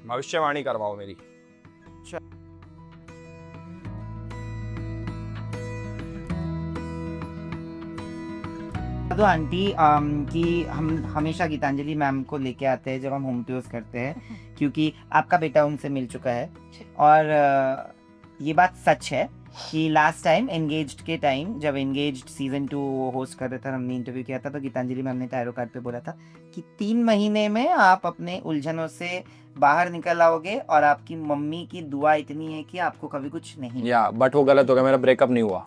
भविष्यवाणी करवाओ मेरी। तो आंटी कि हम हमेशा गीतांजलि मैम को लेके आते हैं जब हम होम टूर्स करते हैं, क्योंकि आपका बेटा उनसे मिल चुका है। और ये बात सच है कि लास्ट टाइम एंगेज्ड के टाइम, जब एंगेज्ड सीजन 2 होस्ट कर रहे थे, हमने इंटरव्यू किया था, तो गीतांजलि मैम ने टैरो कार्ड पे बोला था कि 3 महीने में आप अपने उलझनों से बाहर निकल आओगे, और आपकी मम्मी की दुआ इतनी है कि आपको कभी कुछ नहीं। या बट वो गलत हो गया, मेरा ब्रेकअप नहीं हुआ।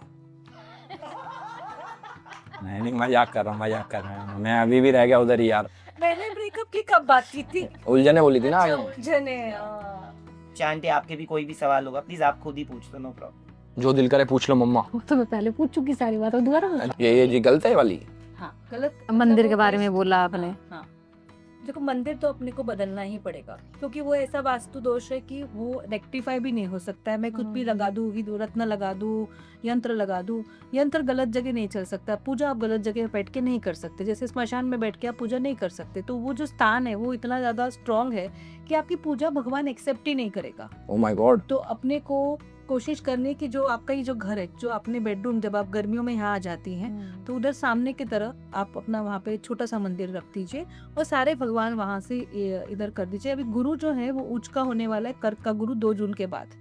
नहीं मजाक कर रहा हूँ, मैं अभी भी रह गया उधर ही यार। मैंने ब्रेकअप की कब बात की थी? उलझने बोली थी ना अच्छा, आगे। उलझने। चांटे, आपके भी कोई भी सवाल होगा प्लीज आप खुद ही पूछ लो, नो प्रॉब्लम। जो दिल करे पूछ लो मम्मा। वो तो मैं पहले पूछ चुकी सारी बात, दोबारा बता। ये जी गलत है वाली। हाँ, गलत। मंदिर के बारे में बोला आपने। हाँ, देखो मंदिर तो अपने को बदलना ही पड़ेगा, क्योंकि वो ऐसा वास्तु दोष है कि वो रेक्टिफाई भी नहीं हो सकता है। मैं कुछ भी लगा दूँ, रत्न लगा दूँ, यंत्र लगा दूँ, यंत्र गलत जगह नहीं चल सकता। पूजा आप गलत जगह बैठ के नहीं कर सकते, जैसे स्मशान में बैठ के आप पूजा नहीं कर सकते। तो वो जो स्थान है वो इतना ज्यादा स्ट्रांग है कि आपकी पूजा भगवान एक्सेप्ट ही नहीं करेगा। Oh my God. तो अपने को कोशिश करने की, जो आपका ये जो घर है, जो आपने बेडरूम, जब आप गर्मियों में यहाँ आ जाती हैं तो उधर सामने की तरफ आप अपना वहाँ पे छोटा सा मंदिर रख दीजिए, और सारे भगवान वहाँ से इधर कर दीजिए। अभी गुरु जो है वो उच्च का होने वाला है, कर्क का गुरु 2 जून के बाद,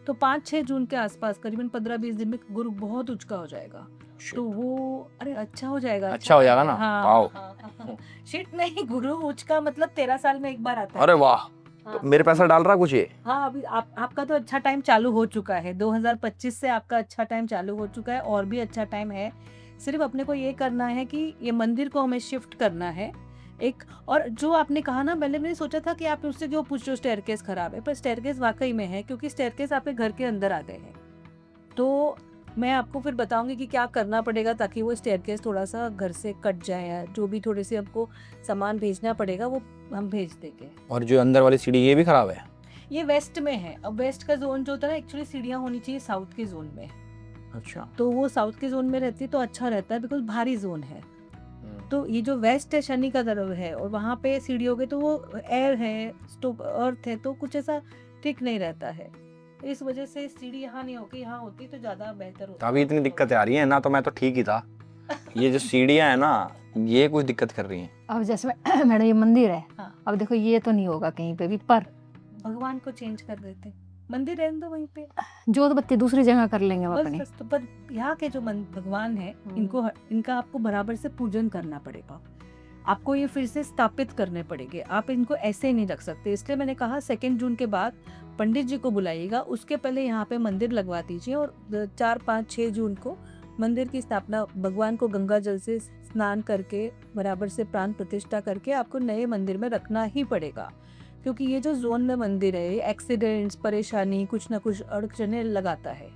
तो 5-6 जून के आसपास करीबन 15-20 दिन में गुरु बहुत उच्च का हो जाएगा। तो वो अच्छा हो जाएगा। अच्छा हो जाएगा ना? वाओ। शिट नहीं, गुरु उच्च का मतलब 13 साल में एक बार आता है। अरे वाह। तो मेरे पैसा डाल रहा कुछ ये? हाँ, अभी आपका तो अच्छा टाइम चालू हो चुका है, 2025 से आपका अच्छा टाइम चालू हो चुका है, और भी अच्छा टाइम है। सिर्फ अपने को ये करना है कि ये मंदिर को हमें शिफ्ट करना है एक। और जो आपने कहा ना, पहले मैंने सोचा था कि आप उससे क्यों पूछ रहे हो स्टेयरकेस खराब है, पर स्टेयरकेस वाकई में है, क्योंकि स्टेयरकेस आपके घर के अंदर आ गए हैं। तो मैं आपको फिर बताऊंगी कि क्या करना पड़ेगा ताकि वो स्टेयरकेस थोड़ा सा घर से कट जाए, या जो भी थोड़े से आपको सामान भेजना पड़ेगा वो हम भेज देंगे। और जो अंदर वाली सीढ़ी ये भी खराब है? ये वेस्ट में है। अब वेस्ट का जोन जो होता है ना, एक्चुअली सीढ़ियाँ होनी चाहिए साउथ के जोन में, अच्छा। तो वो साउथ के जोन में रहती है तो अच्छा रहता है, बिकॉज भारी जोन है। तो ये जो वेस्ट है शनि का तरफ है, और वहाँ पे सीढ़ी हो गई तो वो एयर है, स्टोप अर्थ है, तो कुछ ऐसा ठीक नहीं रहता है। इस वजह से सीढ़ी यहाँ नहीं होगी, यहाँ होती तो ज्यादा बेहतर होता। अभी इतनी दिक्कतें आ रही हैं ना, तो मैं तो ठीक ही था। ये जो सीढ़ियाँ है ना, ये कुछ दिक्कत कर रही हैं। अब जैसे मैडम ये मंदिर है, हाँ। अब देखो ये तो नहीं होगा कहीं पे भी, पर भगवान को चेंज कर देते, मंदिर रहने दो वहीं पे, जोत बत्ती दूसरी जगह कर लेंगे हम अपनी। बस। तो पर यहाँ के जो भगवान है, इनका आपको बराबर से पूजन करना पड़ेगा, आपको ये फिर से स्थापित करने पड़ेंगे, आप इनको ऐसे ही नहीं रख सकते। इसलिए मैंने कहा 2 जून के बाद पंडित जी को बुलाइएगा, उसके पहले यहाँ पे मंदिर लगवा दीजिए, और 4, 5, 6 जून को मंदिर की स्थापना, भगवान को गंगा जल से स्नान करके बराबर से प्राण प्रतिष्ठा करके आपको नए मंदिर में रखना ही पड़ेगा। क्योंकि ये जो जोन में मंदिर है, एक्सीडेंट्स, परेशानी, कुछ ना कुछ अड़चने लगाता है।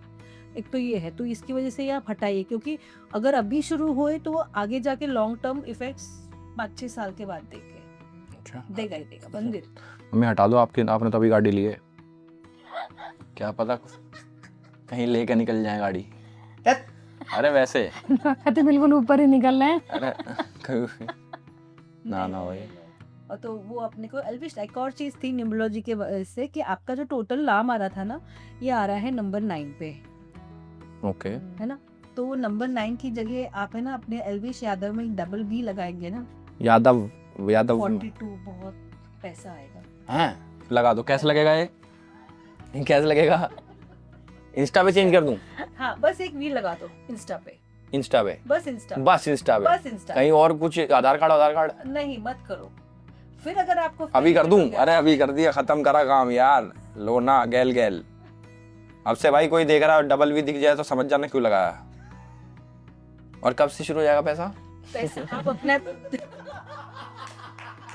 एक तो ये है, तो इसकी वजह से ये आप हटाइए, क्योंकि अगर अभी शुरू हुए तो वो आगे जाके लॉन्ग टर्म इफेक्ट्स 5-6 साल के बाद अच्छा। देगा ही देगा मंदिर। मम्मी हटा दो, आपने तो अभी गाड़ी ली है, क्या पता कहीं लेके निकल जाए गाड़ी। अरे वैसे कहते बिल्कुल ऊपर ही निकल रहे हैं। अरे ना भाई। और तो वो अपने को एल्विश, एक और चीज थी न्यूमरोलॉजी के वजह से, कि आपका जो टोटल नाम आ रहा था ना, ये आ रहा है नंबर 9 पे, ओके। है ना। तो वो नंबर 9 की जगह आप है ना अपने एल्विश यादव में डबल भी लगाएंगे ना, यादव 42, बहुत पैसा आएगा। हैं, लगा दो। कैसे लगेगा ये कैसे लगेगा? इंस्टा पे चेंज कर दूं? हाँ, बस एक वी लगा दो इंस्टा पे, बस इंस्टा पे। कहीं और कुछ आधार कार्ड नहीं, मत करो। फिर अगर आपको अभी कर दूं? अरे अभी कर दिया, खत्म करा काम यार। लो ना गैल। अब से भाई कोई देख रहा है डबल भी दिख जाए तो समझ जाना क्यों लगाया। और कब से शुरू हो जाएगा पैसा? आप अपने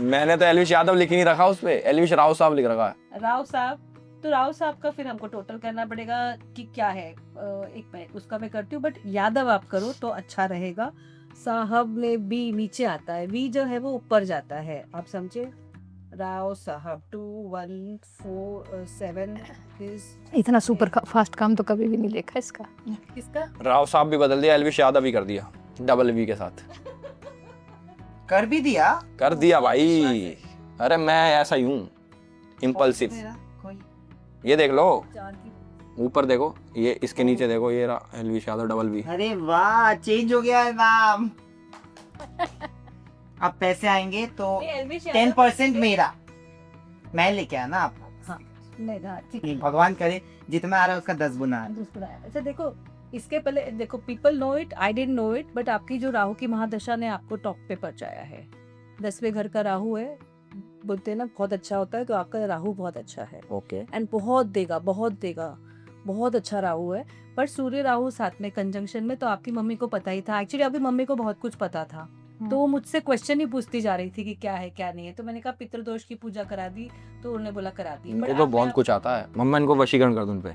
मैंने तो एलविश यादव लिख ही नहीं रखा, उस पे एलविश राव साहब लिख रखा है। राव साहब का फिर हमको टोटल करना पड़ेगा कि क्या है। एक मिनट, उसका मैं करती हूँ, बट यादव आप करो तो अच्छा रहेगा। साहब में बी नीचे आता है, वी जो है वो ऊपर जाता है, आप समझे। राव साहब 2147 इतना सुपर फास्ट काम तो कभी भी नहीं देखा इसका। किसका? राव साहब भी बदल दिया, एलविश यादव भी कर दिया डबल वी के साथ। कर भी दिया भाई। अरे मैं ऐसा ही हूँ, इम्पल्सिव। कोई ये देख लो, जान की ऊपर देखो, ये इसके नीचे देखो, ये रहा एलविश यादव डबल वी। अरे वाह, चेंज हो गया है नाम। अब पैसे आएंगे तो 10% मेरा, मैं लेके आया ना आप। हाँ, नहीं ना, ठीक है। भगवान करे जितना आ रहा है उसका 10 गुना आ रहा है। अच्छा देखो, इसके पहले देखो, people know it, I didn't know it, but आपकी जो राहु की महादशा ने आपको टॉप पे पहुंचाया है। 10वें घर का राहु है, बोलते हैं ना बहुत अच्छा होता है, तो आपका राहु बहुत अच्छा है। ओके। एंड बहुत देगा, बहुत अच्छा राहु है। पर सूर्य राहु साथ में कंजंक्शन में, तो आपकी मम्मी को पता ही था। एक्चुअली अभी मम्मी को बहुत कुछ पता था, तो वो मुझसे क्वेश्चन ही पूछती जा रही थी कि क्या है क्या नहीं है। तो मैंने कहा पितृदोष की पूजा करा दी, तो उन्होंने बोला करा दी। इनको तो बहुत कुछ आता है। मम्मा इनको वशीकरण कर दो, उन पे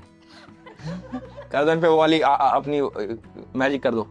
कर दो, इन पे वो वाली अपनी मैजिक कर दो।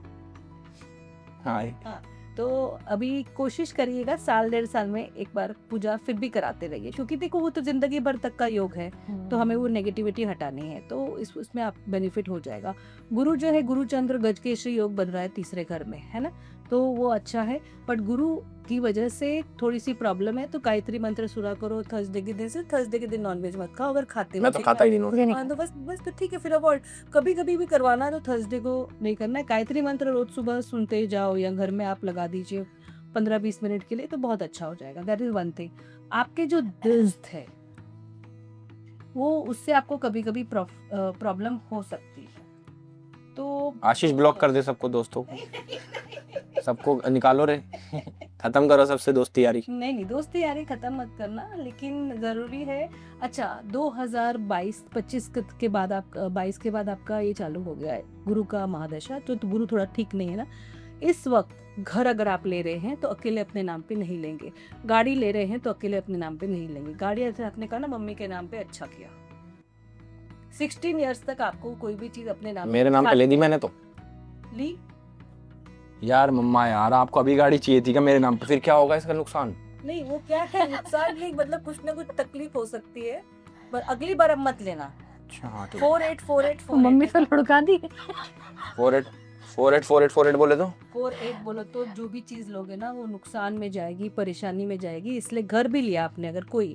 हाँ। तो अभी कोशिश करिएगा 1.5 साल में एक बार पूजा फिर भी कराते रहिए, क्योंकि देखो वो तो जिंदगी भर तक का योग है, तो हमें वो नेगेटिविटी हटानी है, तो उसमें आप बेनिफिट हो जाएगा। गुरु जो है, गुरु चंद्र गजकेश्री योग बन रहा है 3रे घर में, है ना, तो वो अच्छा है। बट गुरु की वजह से थोड़ी सी प्रॉब्लम है, तो गायत्री मंत्र सुना करो थर्सडे के दिन से। थर्सडे के दिन नॉनवेज मत खाओ, अगर खाते मैं तो खाता ही नहीं। हाँ, तो बस तो ठीक है, फिर अवॉइड। कभी कभी भी करवाना है तो थर्सडे को नहीं करना है। गायत्री मंत्र रोज सुबह सुनते जाओ, या घर में आप लगा दीजिए 15-20 मिनट के लिए, तो बहुत अच्छा हो जाएगा। That is one thing. आपके जो दिस्त है वो, उससे आपको कभी कभी प्रॉब्लम हो सकती है, तो आशीष ब्लॉक कर दे सबको, दोस्तों को सबको निकालो रे। खत्म करो सबसे दोस्ती यारी। नहीं, दोस्ती यारी खत्म मत करना, लेकिन जरूरी है। अच्छा, 2022-25 के बाद, आप 22 के बाद आपका ये चालू हो गया है गुरु का महादशा, तो गुरु थोड़ा ठीक नहीं है ना इस वक्त। घर अगर आप ले रहे हैं तो अकेले अपने नाम पे नहीं लेंगे, गाड़ी ले रहे हैं तो अकेले अपने नाम पे नहीं लेंगे। गाड़ी ऐसे आपने कहा ना मम्मी के नाम पे, अच्छा किया। 16 इयर्स तक आपको कोई भी चीज अपने नाम मेरे नाम पे ले दी मैंने तो ली। यार मम्मा यार, आपको अभी गाड़ी चाहिए थी क्या मेरे नाम पे? फिर क्या होगा इसका नुकसान? नहीं, वो क्या है नुकसान नहीं, मतलब कुछ ना कुछ तकलीफ हो सकती है, पर अगली बार अब मत लेना। अच्छा हाँ ठीक 484848 मम्मी तो लुढ़का दी। 484848 बोले तो 48 बोलो तो जो भी चीज लोगे ना वो नुकसान में जाएगी, परेशानी में जाएगी, इसलिए घर भी लिया आपने अगर कोई,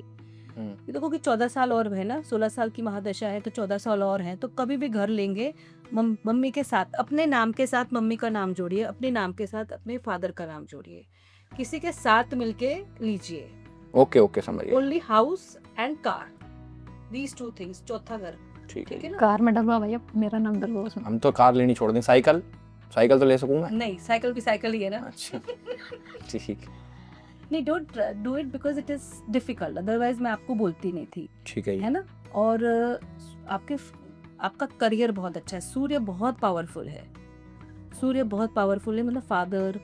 ये देखो कि 14 साल और है ना, 16 साल की महादशा है तो 14 साल और है, तो कभी भी घर लेंगे मम्मी के साथ, अपने नाम के साथ मम्मी का नाम जोड़िए, अपने नाम के साथ अपने फादर का नाम जोड़िए, किसी के साथ मिलके लीजिए। ओके ओके समझ गया only house and car, these two things, चौथा घर, ठीक ठीक है। है ना? कार में डलवा भैया, मेरा नाम डलवा उसमें। हम तो कार लेनी छोड़ दें, साइकिल साइकिल तो ले सकूंगा। नहीं, साइकिल भी साइकिल ही है ना। अच्छा ठीक नहीं, don't do it because it is difficult, otherwise मैं आपको बोलती नहीं थी, ठीक है है ना। और आपका करियर बहुत अच्छा है, सूर्य बहुत पावरफुल है, सूर्य बहुत पावरफुल है, मतलब फादर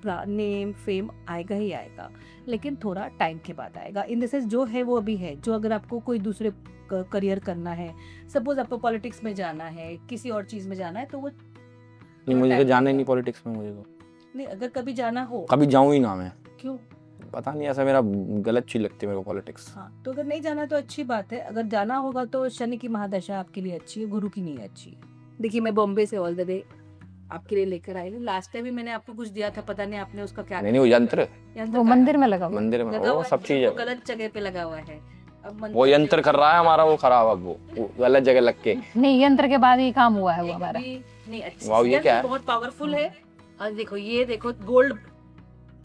नेम फेम आएगा ही आएगा, लेकिन थोड़ा टाइम के बाद आएगा। इन द सेंस जो है वो अभी है, जो अगर आपको कोई दूसरे करियर करना है, सपोज आपको पॉलिटिक्स में जाना है, किसी और चीज में जाना है, तो वो नहीं, मुझे तो जाना ही नहीं पॉलिटिक्स में, मुझे तो नहीं, अगर कभी जाना हो, कभी जाऊं ही ना मैं, क्यों? पता नहीं, ऐसा मेरा गलत चीज लगती है मेरे को पॉलिटिक्स। हाँ, तो अगर नहीं जाना तो अच्छी बात है, अगर जाना होगा तो शनि की महादशा आपके लिए अच्छी है, गुरु की नहीं अच्छी है। देखिए मैं बॉम्बे से ऑल द वे आपके लिए लेकर आई हूँ, लास्ट टाइम भी मैंने आपको कुछ दिया था, पता नहीं आपने उसका क्या नहीं वो यंत्र यंत्र वो का- मंदिर में लगा हुआ। मंदिर में लगा वो हुआ सब है, चीज है, वो गलत जगह पे लगा हुआ है। अब मंदिर वो यंत्र कर रहा है हमारा, वो खराब अब वो गलत जगह लग के। नहीं, यंत्र के बाद ही काम हुआ है वो हमारा। नहीं अच्छी वाओ, ये यंत्र क्या है? बहुत पावरफुल है। और देखो ये देखो गोल्ड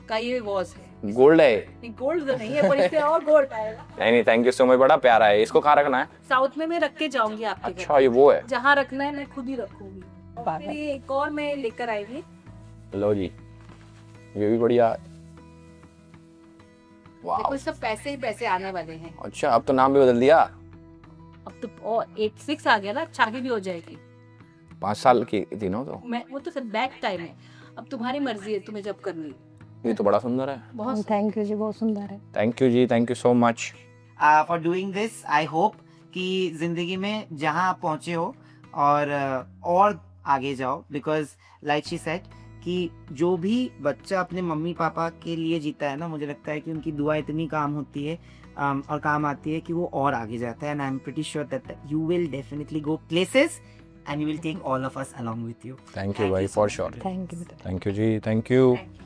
का ये वॉज है, गोल्ड है? नहीं गोल्ड तो नहीं है, पर इससे और गोल्ड आएगा। नहीं थैंक यू सो मच, बड़ा प्यारा है। इसको कहाँ रखना है? साउथ में मैं रख के जाऊंगी आपके घर। अच्छा ये वो है, जहाँ रखना है मैं खुद ही रखूंगी। पागल। फिर ये एक और मैं लेकर आई थी, लो जी ये भी बढ़िया। देखो वाह, सब पैसे ही पैसे आने वाले हैं। अच्छा अब तो नाम भी बदल दिया। अब तो और 86 आ गया ना, अच्छा आगे भी हो जाएगी। 5 साल की थी ना तो। मैं वो तो सब बैक टाइम है, अब तुम्हारी मर्जी है तुम्हें जब करनी। ये तो बड़ा सुंदर है। बहुत थैंक यू जी, बहुत सुंदर है। थैंक यू जी, thank you so much. For doing this. I hope कि जिंदगी में जहां आप पहुंचे हो और आगे जाओ, बिकॉज लाइक शी सेड कि जो भी बच्चा अपने मम्मी पापा के लिए जीता है ना, मुझे लगता है कि उनकी दुआ इतनी काम होती है और काम आती है कि वो और आगे जाता है। And I am pretty sure that you will definitely go places and you will take all of us along with you. Thank you भाई, for sure. Thank you. Thank you जी, थैंक यू। Thank you.